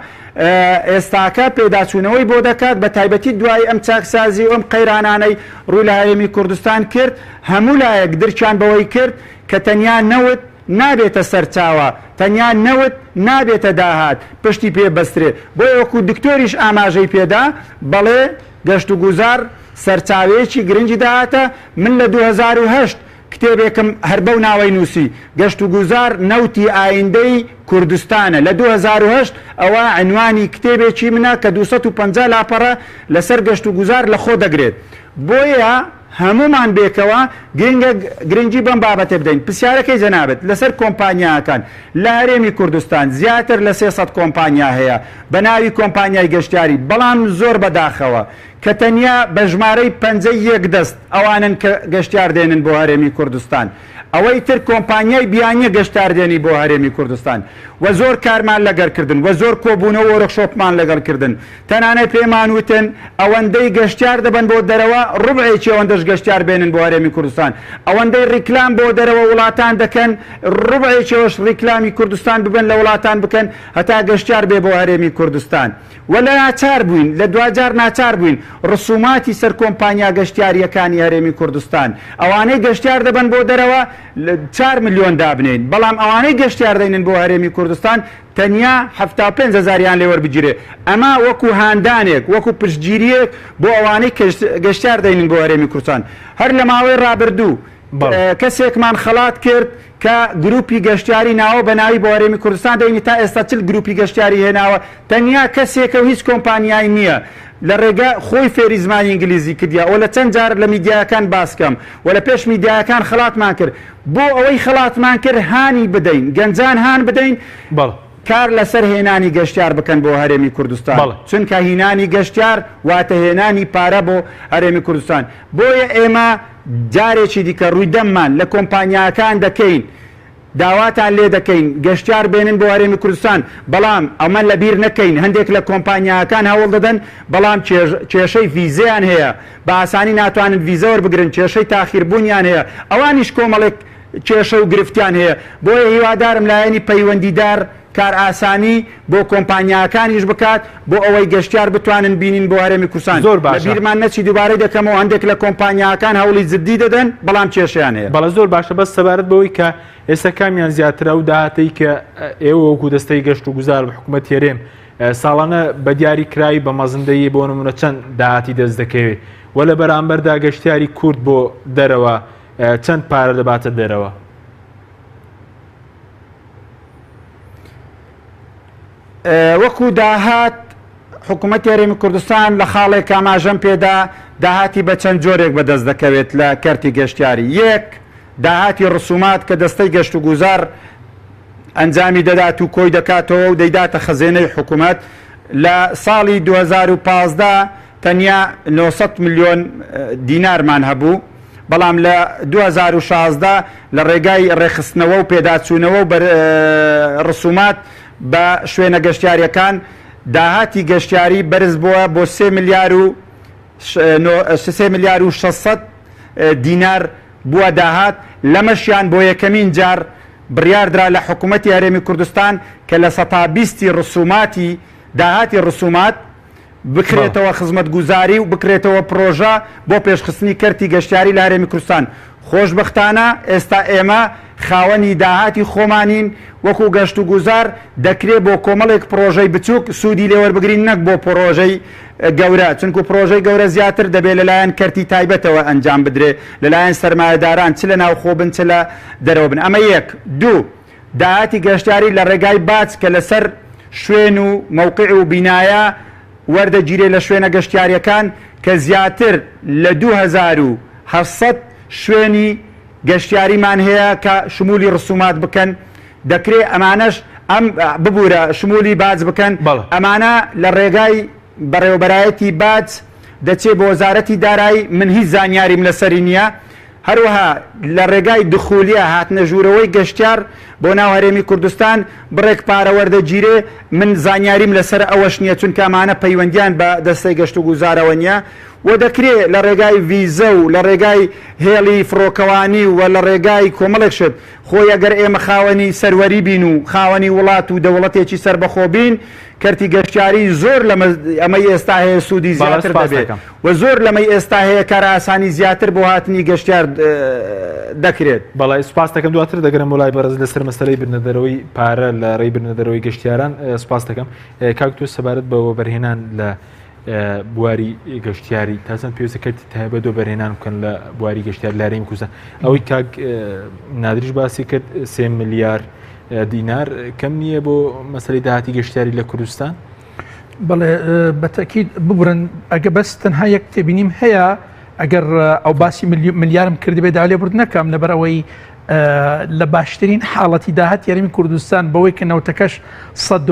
ئێستاکە پێداچوونەوەی بۆ دەکات بە تایبەتی دوای ئەم چاکسازی و ئەم قەیرانانەی ڕووی لە هەرێمی کوردستان کرد هەموو لایەک درچان بەوەی کرد کە تەنیا نەوت نابێتە سەرچاوە تەنیا نەوت نابێتە داهات پشتی پێ بەسترێت بۆ وەکو دکتۆریش ئاماژەی پێدا بەڵێ گەشت و گوزار سەرچاوەیەکی گرنگی داهاتە من لە 2008 کتێبێکم هەر بەو ناوەی نووسی گەشت و گوزار نەوتی ئایندەی کوردستانە لە 2008 ئەوە عنوانی کتێبێکی منە کە 250 لاپەڕە لەسەر گەشت و گوزار لە خۆ دەگرێت بۆیە هەمومان بێکەوە گرنگی بەم بابەتێ بدەین پرسیارەکەی جەنابەت لەسەر کۆمپانیاکان لە هەرێمی کوردستان زیاتر لە 300 کۆمپانیا هەیە بە ناوی کۆمپانیای گەشتیاری بەڵام زۆر بەداخەوە کە تەنیا بە ژمارەی 51 دەست ئەوانن کە گەشتیار دێنن بۆ هەرێمی کوردستان ئەوەی تر کۆمپانیای بیانیە گەشتاردێنی بۆ هەرێمی کوردستان و زۆر کارمان لەگەڵکردن و زۆر کۆبوونەوە وەرکشۆپمان لەگەڵکردن تەنانەت پێمان وتن ئەوەندەی گەشتیار دەبن بۆ دەرەوە ڕوبعێکی ئەوەندەش گەشتیار بێنن بۆ هەرێمی کوردستان ئەوەندەی ڕیکلام بۆ دەرەوە وڵاتان دەکەن ڕوبعێکیەوەش ڕیکلامی کوردستان ببن لە وڵاتان بکەن هەتا گەشتیار بێ بۆ هەرێمی کوردستان ولا ناچار بووین لە دوجار ناچار بووین ڕسوماتی سەر کۆمپانیا گەشتیاریەکانی هەرێمی کوردستان ئەوانەی گەشتیار دەبن بۆ دەرەوە 4 ملیۆن دابنین بەڵام ئەوانەی گەشتیار دەینن بۆ هەرێمی کوردستان تەنیا 75,000یان لێوەربگیرێ ئەمە وەکو هاندانێک وەکو پشتگیریەک بۆ ئەوانەی گەشتیار دەینن بۆ هەرێمی کوردستان هەر لە ماوەی ڕابردوو کەسێکمان خەڵات کرد کە گروپی گەشتیاری ناوە بە ناوی بۆ هەرێمی کوردستان دەینی تا ئێستا چل گروپی گەشتیاری هێناوە تەنیا کەسێکە و هیچ کۆمپانیای نییە لە ڕێگە خۆی فێری زمانی ئینگلیزی کردیا و لە چەند جار لە میدیاکان باسکەم و لە پێش میدیاکان خەڵاتمان کرد بۆ ئەوەی خەڵاتمان کرد هانی بدەین گەنجان هان بدەین کار لەسەر هێنانی گەشتیار بکەن بۆ هەرێمی کوردستان چونکە هینانی گەشتیار واتە هێنانی پارە بۆ هەرێمی کوردستان بۆیە ئێمە جارێکی دیکە ڕوویدەممان لە کۆمپانیاکان دەکەین داواتان لێ دەکەین گەشتیار بێنن بۆ هەرێمی کوردستان بەڵام ئەمە لەبیر نەکەین هەندێک لە کۆمپانیاکان هەوڵ دەدەن بەڵام کێشەی ڤیزەیان هەیە بە ئاسانی ناتوانن ڤیزە وەربگرن کێشەی تاخیربوونیان هەیە ئەوانیش کۆمەڵێک کێشە و گرفتیان هەیە بۆیە هیوادارم لایەنی پەیوەندیدار کار ئاسانی بۆ کۆمپانیاکانیش بکات بۆ ئەوەی گەشتیار بتوانن بینین بۆ هەرێمی کوردستان زۆر باشە بیرمان نەچی دووبارەی دەکەمەوە هەندێک لە کۆمپانیاکان هەوڵی جددی دەدەن بەڵام کێشیان هەیە بەڵە زۆر باشە بەس سەبارەت بەوەی کە ئێستا کامیان زیاترە و داهاتەی کە ئێوە وەکو دەستەی گەشت و گوزار بە حکوومەت هێرێم ساڵانە بە دیاری کرایی بە مەزندەیی بۆ نمونە چەند داهاتی دەست دەکەوێت وە لە بەرامبەردا گەشتیاری کورد بۆ دەرەوە چەند پارە دەباتە دەرەوە وەکو داهات حکوومەتی هەرێمی کوردستان لە خاڵێک ئاماژەم پێدا داهاتی بە چەند جۆرێک بەدەست دەکەوێت لە کەرتی گەشتیاری یەک داهاتی ڕسومات کە دەستەی گەشت و گوزار ئەنجامی دەدات و کۆی دەکاتەوە و دەیداتە خەزێنەی حکوومەت لە ساڵی 2015 تەنیا 900 میلیۆن دینارمان هەبوو بەڵام لە 2016 لە ڕێگای ڕێخستنەوە و پێداچوونەوە و ڕسومات بە شوێنە گەشتیاریەکان داهاتی گەشتیاری بەرز بووە بۆ 3 میلیار و 600 دینار بووە داهات لەمەشیان بۆ یەکەمین جار بڕیاردرا لە حکوومەتی هەرێمی کوردستان کە لە 120 ڕسوماتی داهاتی ڕسومات بکرێتەوە خزمەت گوزاری و بکرێتەوە پرۆژە بۆ پێشخستنی کەرتی گەشتیاری لە هەرێمی کوردستان خۆشبەختانە ئێستا ئێمە خاوەنی داهاتی خۆمانین وەکو گەشت و گوزار دەکرێت بۆ کۆمەڵێک پرۆژەی بچووک سوودی لێوەربگرین نەک بۆ پرۆژەی گەورە چونکو پرۆژەی گەورە زیاتر دەبێت لەلایەن کەرتی تایبەتەوە ئەنجام بدرێت لەلایەن سەرمایەداران چ لە ناوخۆ بن چ لە دەرەوە بن ئەمە یەک دوو داهاتی گەشتیاری لە ڕێگای باج کە لەسەر شوێن و مووقع و بینایە وەردەگیرێ لە شوێنە گەشتیاریەکان کە زیاتر لە 2700 شوێنی گەشتیاریمان هەیە کە شمولی ڕسومات بکەن دەکرێت ئەمانەش ئەم ببوورە شمولی باج بکەن ئەمانە لە ڕێگای بەڕێوەبەرایەتی باج دەچێت بۆ وەزارەتی دارایی من هیچ زانیاریم لەسەری نییە هەروەها لە ڕێگای دخولیە هاتنە ژوورەوەی گەشتیار بۆ ناو هەرێمی کوردستان بڕێک پارە وەردەگیرێ من زانیاریم لەسەر ئەوەش نییە چونکە ئەمانە پەیوەندیان بە دەستەی گەشت و گوزارەوە نییە و دەکرێت لە ڕێگای ڤیزە و لە ڕێگای هێڵی فڕۆکەوانی و لە ڕێگای کۆمەڵێک شت خۆی ئەگەر ئێمە خاوەنی سەروەری بین و خاوەنی وڵات و دەوڵەتێکی سربەخۆ بین کەرتی گەشتیاری زۆر لە ئەمەی ئێستا هەیە سوودی زیاتر دەبێت و زۆر لەمەی ئێستا هەیە کار ئاسانی زیاتر بۆ هاتنی گەشتیار دەکرێت بەڵای سوپاس دەکەم دواتر دەگەرم وڵای بەرز لەسەر مەسەلەی برنەدەرەوەی پارە لە ڕێی برنەدەرەوەی گەشتیاران سوپاس دەکەم کاکتۆ سەبارەت بەوە بەرهێنان لە بواری گەشتیاری تازان پێویستە کەرتی تایبەت و بەرهێنان بکەن لە بواری گەشتیار لە هەرێمی کوردستان ئەوەی کاک نادریش باسی کرد 3 میلیار دینار کەم نییە بۆ مەسەلەی داهاتی گەشتیاری لە کوردستان بەڵێ بەتەکید ببرن ئەگە بەس تەنها یەک تێبینیم هەیە ئەگەر ئەو باسی ملیارم کردی بێ داولێ برد نەکەم لەبەر ئەوەی لە باشترین حاڵەتی داهات یاریمی کوردستان بەوەی کە نەوتەکەش $100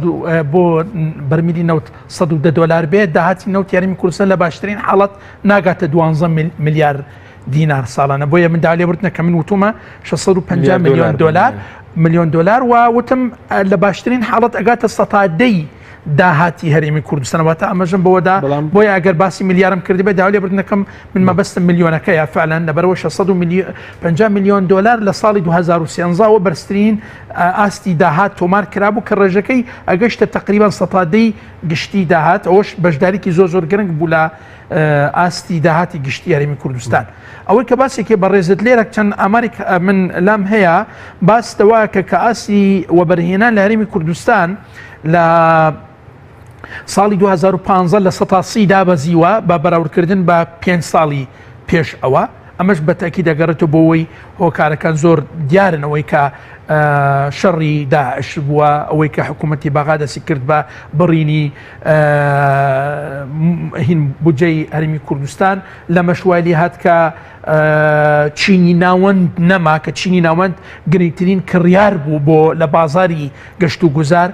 و بۆ بەرمیلی نەوت $110 بێت داهاتی نەوت یاریمی کوردستان لە باشترین حاڵەت ناگاتە 12 میلیار دینار ساڵانە بۆیە من داولێ برد نەکە من وتومە 650 میلیۆن دلار و وتم لە باشترین حاڵەت ئەگاتە 110 داهاتی هەرێمی کوردستانەوەتە ئەمەژم بەوەدا بۆیە ئەگەر باسی میلیارم کردی بە داولێ بردنەکەم من مەبەستم میلیۆنەکە یا فعلەن لەبەرەوە 650 میلیۆن دلار لە ساڵی 2013 و بەرزترین ئاستی داهات تۆمار کرابوو کە ڕێژەکەی ئەگەشتە تقریبان 110 گشتی داهات ئەوەش بەشدارێکی زۆر گرنگ بوو لە ئاستی داهاتی گشتی هەرێمی کوردستان ئەوەی کە باسێکی بەڕێزت لێرە چەند ئامارێک من لام هەیە باس دەوایە کە ئاسی وەبەرهێنان لە هەرێمی کوردستان لە ساڵی 2015 لە 130 دابەزیوە بە بەراوردکردن بە 5 ساڵی پێش ئەوە ئەمەش بەتەکی دەگەڕێتەوە بۆەوەی هۆکارەکان زۆر دیارنەوەی کە شەڕی داعش بووە ئەوەی کە حکوومەتی باغا دەسی کرد بە بڕینی هین بودجەی هەرمی کوردستان لە مەشوالی هات کە چینی ناوەند نەما کە چینی ناوەند گرنگترین کڕیار بوو بۆ لە بازاری گەشت و گوزار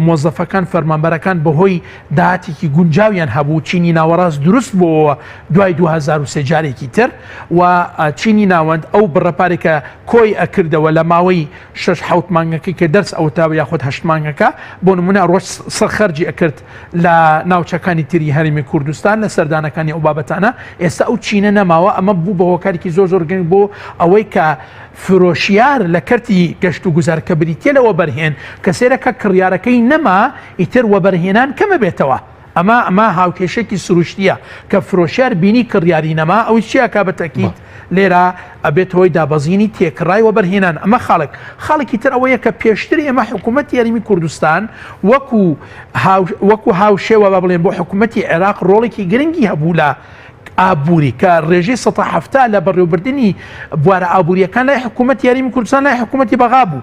مۆزەفەکان فەرمانبەرەکان بەهۆی داهاتێکی گونجاویان هەبوو چینی ناوەڕاست دروست بۆ دوای 2023 جارێکی تر و چینی ناوەند ئەو بڕەپارێکە کۆی ئەکردەوە لە ماوەی 6-7 مانگەکەی کە دەرس ئەو تاوە یاخود 8 مانگەکە بۆ نمونە ڕۆژ سەرخەرجی ئەکرد لە ناوچەکانی تری هەرمی کوردستان لە سەردانەکانی ئەو بابەتانە ئێستا ئەو چینە نەماوە ئەمە بوو بە هۆکارێکی زۆر گرنگ بۆ ئەوەی کە فرۆشیار لە کەرتی گەشت و گوزار کە بریتە لەوە بەرهێن کە سێرەکە کڕیارەکەی نەما ئیتر وەبەرهێنان کەمە بێتەوە ئەمە هاوکێشێکی سروشتیە کە فرۆشیار بینی کڕیاری نەما ئەوی چیا کا بەتەکیید لێرە ئەبێت هۆی دابەزینی تێکڕای وەبەرهێنان ئەمە خاڵێکی تر ئەوەیە کە پێشتر ئێمە حکوومەتی یاریمی کوردستان وەکو هاوشێوە با بڵێن بۆ حکوومەتی عێراق ڕۆڵێکی گرنگی هەبوو لە ئابووری کە ڕێژەی 170 لە بەڕێوەبردننی بوارە ئابوووریەکان لای حکوومەت یاریمی کوردستان لای حکوومەتی بەغا بوو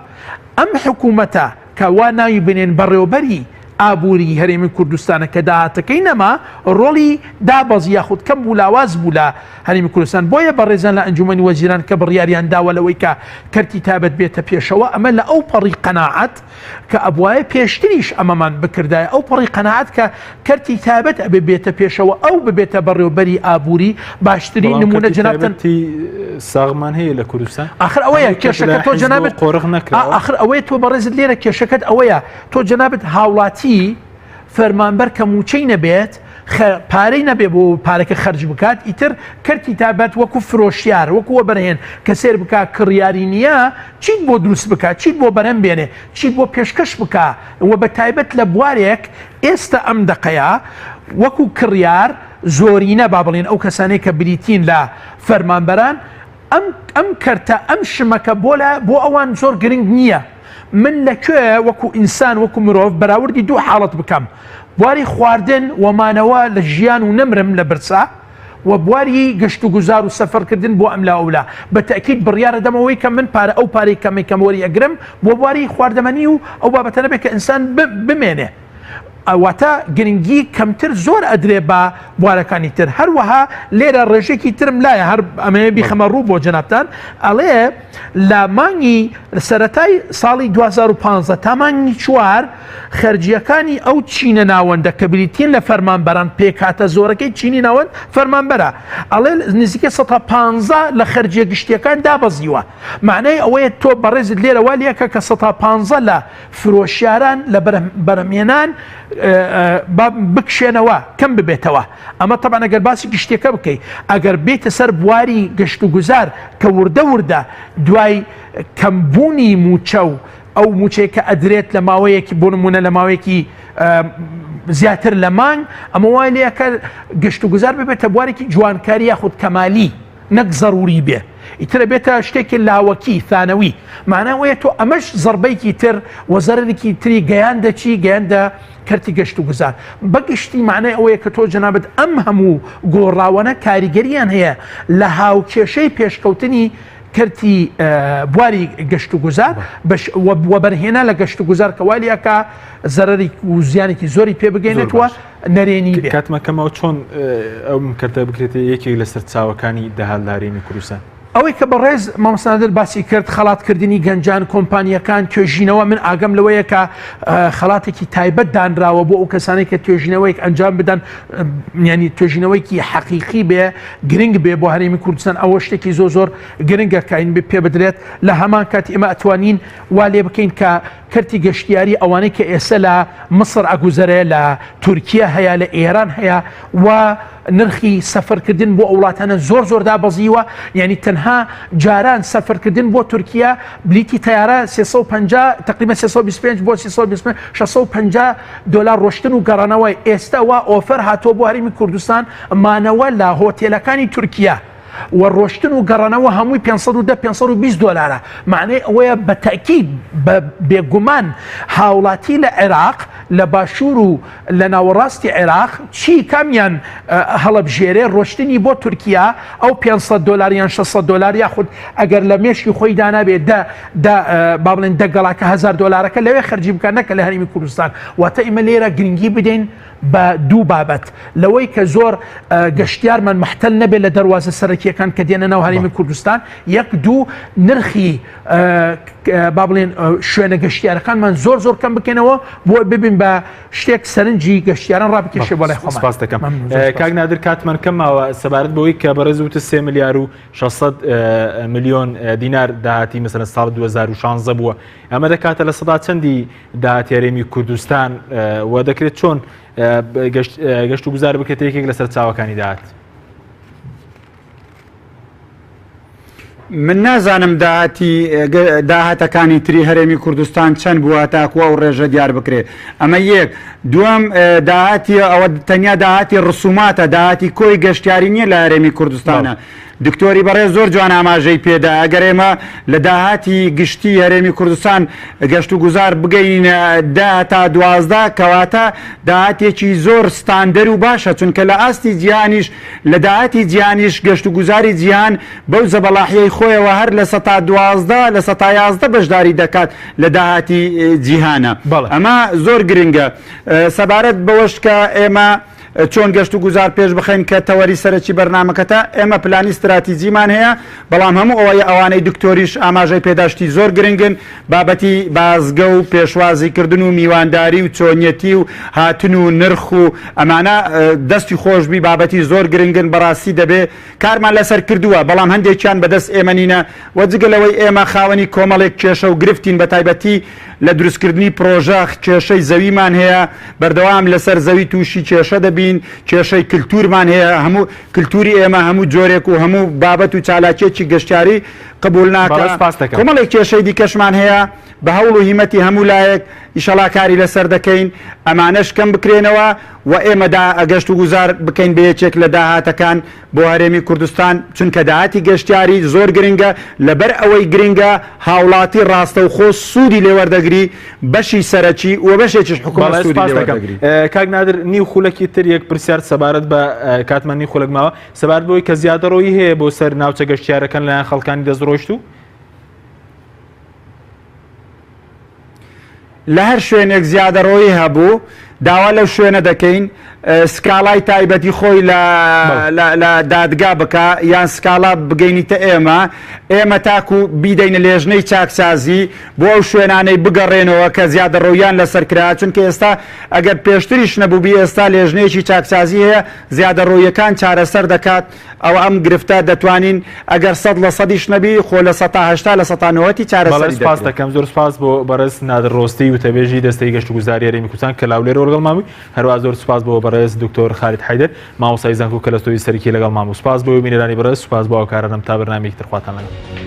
ئەم حکوومەتە کە وا ناوی بنێن بەڕێوەبەری ئابووری هەرێمی کوردستانە کە داهاتەکەی نەما ڕۆڵی دابەزی یاخود کەم بوو لاواز بوو لە هەرێمی کوردستان بۆیە بەڕێزان لە ئەنجومەنی وەزیران کە بڕیاریان داوە لەوەی کە کەرتی تابەت بێتە پێشەوە ئەمە لە ئەو پەڕی قەناعەت کە ئەبوایە پێشتریش ئەمەمان بکردایە ئەو پەڕی قەناعەت کە کەرتی تابەت ئەبێ بێتە پێشەوە ئەو ببێتە بەڕێوەبەری ئابووری باشترین نمونە جەنابەتی ساغمان هەیە لە کوردستان ئاخر ئەوەیە کێشەکە تۆ جەنابەت قۆڕق نەکرا ئاخر ئەوەیە تۆ بەڕێزت لێرە کێشەکەت ئەوەیە تۆ جەنابەت هاوڵاتی فەرمانبەر کە موچەی نەبێت پارەی نەبێ بۆ پارەکە خەرج بکات ئیتر کەرتی تابەت وەکو فرۆشیار وەکووە بەرهێن کە سێر بک کڕیاری نییە چیت بۆ دروست بکات چیت بۆ بەرەم بێنێ چیت بۆ پێشکەش بکە وە بە تایبەت لە بوارێک ئێستا ئەم دقەیە وەکو کڕیار زۆرینە با بڵێن ئەو کەسانەی کە بریتین لە فەرمانبەران ئەم کەرتە ئەم شمەکە بۆ ئەوان زۆر گرنگ نییە من لەکوێ وەکو ئینسان وەکو مرۆڤ بەراوردی دوو حاڵەت بکەم بواری خواردن ومانەوە لە ژیان و نەمرم لە برسا و بواری گەشت و گوزار و سەفەرکردن بۆ ئەملا ئەولا بە تەکید بڕیارە دەمەوەی کە من پارە ئەو پارەی کەمێکەم وەری ئەگرم بۆ بواری خواردەمەنی و ئەو بابەتەنە بێت کە ئینسان بمێنێ ئەواتە گرنگی کەمتر زۆر ئەدرێ بە بوارەکانی تر هەروەها لێرە ڕێژێکی ترم لایە هەر ئەمەیە بیخەمە ڕوو بۆ جەنابتان ئەڵێ لە مانگی سەرەتای ساڵی 2015 تا مانگی 4 خەرجیەکانی ئەو چینە ناوەندە کە بریتین لە فەرمانبەران پێکاتە زۆرەکەی چینی ناوەند فەرمانبەرە ئەڵێ نزیکە 115 لە خەرجیە گشتیەکان دابەزیوە معنەی ئەوەیە تۆ بەڕێزت لێرە والیەکە کە 115 لە فرۆشیاران لە بەرهەمهێنان بکشێنەوە کەم ببێتەوە ئەمە تەبان ئەگەر باسی گشتێکە بکەیت ئەگەر بێتە سەر بواری گەشت و گوزار کە وردە دوای کەمبوونی موچە و ئەو موچەیە کە ئەدرێت لە ماوەیەکی بۆ نمونە لە ماوەیەکی زیاتر لە مانگ ئەمە وای لێ کە گەشت و گوزار ببێتە بوارێکی جوانکاری یاخود کەمالی نەک زەروری بێ ئیترە بێتە شتێکی لاوەکی ثانەوی معناوەیە تۆ ئەمەش زەربەیەکی تر وەزەرێکی تری گەیاندە کەرتی گەشت و گوزار بەگشتی معنای ئەوەیە کە تۆ جەنابەت ئەم هەموو گۆڕاوانە کاریگەریان هەیە لە هاوکێشەی پێشکەوتنی کەرتی بواری گەشت و گوزار وەبەرهێنا لە گەشت و گوزار کەوالیەکە زەرەری و زیانێکی زۆری پێ بگەینێتەوە نەرێنی بێت کاتمەکەمەوە چۆن ئەو کەرتە بکرێتە یەکێک لەسەر چاوەکانی داهاتدارێنی کوردستان ئەوەی کە بەڕێز مامۆستادر باسی کرد خەڵاتکردنی گەنجان کۆمپانیەکان توێژینەوە من ئاگەم لەوەیە کە خەڵاتێکی تایبەت دانراوە بۆ ئەو کەسانەی کە توێژینەوەیەک ئەنجام بدەن ینی توێژینەوەیکی حەقیقی بێ گرنگ بێ بۆ هەرێمی کوردستان ئەوە شتێکی زۆر گرنگە کاین پێ بدرێت لە هەمان کات ئێمە ئەتوانین وا لێ بکەین کە کەرتی گەشتیاری ئەوانەی کە ئێستا لە مصر ئەگوزەرێ لە تورکیا هەیە لە ئێران هەیە و نرخی سەفەرکردن بۆ ئەوڵاتانە زۆر دابەزیوە یعنی تەنها جاران سەفەرکردن بۆ تورکیا بلیتی تەیارە 350 تقریبا 325 بۆ 650 دلار ڕۆشتن و گەڕانەوەی ئێستا وا ئۆفەر هاتۆ بۆ هەرێمی کوردستان مانەوە لە هۆتێلەکانی تورکیا و ڕۆشتن و گەڕانەوە هەمووی 520 دلارە معنی ئەوەیە بە تاکید بێگومان هاوڵاتی لە عێراق لە باشوور و لە ناوەڕاستی عێراق چی کامیان هەڵەبژێرێ ڕۆشتنی بۆ تورکیا ئەو 500 دلار یان 600 دلار یاخود ئەگەر لە مێشکی خۆی دانابێت با بڵێن دەگەڵاکە 1000 دلارەکە لەوێ خەرجی بکە نەکە لە هەرێمی کوردستان واتە ئێمە لێرە گرنگی بدەین بە دوو بابەت لەوەی کە زۆر گەشتیارمان محتەل نەبێت لە دەواازە سەرەکیەکان کە دێنە ناو هەرێمی کوردستان یەک دوو نرخی با بڵێن شوێنە گەشتیارەکانمان زۆر زۆر کەم بکەنەوە بۆ ببین بە شتێک سەرنجی گەشتیاران ڕابکێشێ بۆ لای خۆمان. سپاس دەکەم. کاک نادر کاتمان کەماوە سەبارەت بەوەی کە بەڕێز وتە 3 ملیار و 600 ملیۆن دینار داهاتی مەسەلەن ساڵ 2016 بووە ئەمە دەکاتە لە سەدا چەندی داهاتی هەرێمی کوردستان و دەکرێت چۆن گەشت و گوزار بکرێت یەکێک لەسەر چاوەکانی داهات. من نازانم داهاتەکانی تری هەرێمی کوردستان چەند بووە تاکووە و ڕێژە دیار بکرێت ئەمە یەک دووەم داهاتی ئەوە تەنیا داهاتی ڕسوماتە داهاتی کۆی گەشتیاری نییە لە هەرێمی کوردستانە دکتۆری بەڕێز زۆر جوان ئاماژەی پێدا ئەگەر ئێمە لە داهاتی گشتی هەرێمی کوردستان گەشت و گوزار بگەین 10 تا 12 کەواتە داهاتێکی زۆر ستاندەر و باشە چونکە لە ئاستی جیهانیش لە داهاتی جیهانیش گەشت و گوزاری جیهان بەو زەبەڵاحیەی خۆیەوە هەر لە 112 لە 111 بەشداری دەکات لە داهاتی جیهانە ئەمە زۆر گرنگە سەبارەت بەوەش کە ئێمە چۆن گەشت و گوزار پێش بخەین کە تەوەری سەرەکی بەرنامەکەتە ئێمە پلانی استراتیجیمان هەیە بەڵام هەموو ئەوانەی دکتۆریش ئاماژەی پێداشتی زۆر گرنگن بابەتی بازگە و پێشوازیکردن و میوانداری و چۆنیەتی و هاتن و نرخ و ئەمانە دەستی خۆشببی بابەتی زۆر گرنگن بەڕاستی دەبێ کارمان لەسەر کردووە بەڵام هەندێکیان بەدەست ئێمە نینە وەجگەلەوەی ئێمە خاوەنی کۆمەڵێک کێشە و گرفتین بە تایبەتی لە دروستکردنی پرۆژە کێشەی زەویمان هەیە بەردەوام لەسەر زەوی تووشی کێشە دەبین کێشەی کللتورمان هەیە هەموو کللتوری ئێمە هەموو جۆرێک و هەموو بابەت و چالاکێکی گەشتیاری قبول ناکە کۆمەڵێک کێشەی دیکەشمان هەیە بە هەوڵ و هیمەتی هەموو لایەک ئیشەڵا کاری لەسەر دەکەین ئەمانەش کەم بکرێنەوە و ئێمەدا ئەگەشت و گوزار بکەین بە یەکێک لە داهاتەکان بۆ هەرێمی کوردستان چونکە داهاتی گەشتیاری زۆر گرنگە لەبەر ئەوەی گرنگە هاوڵاتی ڕاستە و خۆ سوودی لێوەردەگری بەشی سەرەکی و بەشێکیش حکومەت سوودی لێوەردەگری. کاک نادر نیو خولەکی تر یەک پرسیار سەبارەت بە کاتمان نی خولەک ماوە سەبارەت بەوەی کە زیادەڕۆیی هەیە بۆ سەر ناوچە گەشتیارەکان لەلایەن خەڵکانی دەستڕۆشت و لە هەر شوێنێک زیادەڕۆیی هەبوو داوا لەو شوێنە دەکەین سکاڵای تایبەتی خۆی لە دادگا بکە یان سکاڵا بگەینیتە ئێمە تاکو بیدەینە لێژنەی چاکسازی بۆ ئەو شوێنانەی بگەڕێنەوە کە زیادەڕۆیان لەسەرکرا چونکە ئێستا ئەگەر پێشتریش نەبووبی ئێستا لێژنەیەکی چاکسازی هەیە زیادەڕۆیەکان چارەسەر دەکات ئەو ئەم گرفتە دەتوانین ئەگەر 100% نەبی خۆ لە 180 لە 190 چارەسەری سپاس دەکەم زۆر سپاس بۆ بەڕێز نادر ڕۆستی و تەبێژی دەستەی گەشت و گوزاری هەرێمی کوردستان کە لاولێر وەرگەڵ ماوی هەروە زۆر سپاس بۆ بەڕێز دکتۆر خالید حەیدەر مامۆستای زانکۆ کە لەستۆی سەرکی لەگەڵ مام و سپاس بۆ بینەرانی بەڕێز سپاس بۆ ئەو کارانم تا بەرنامەیەکی تر خواتان لەگەڵ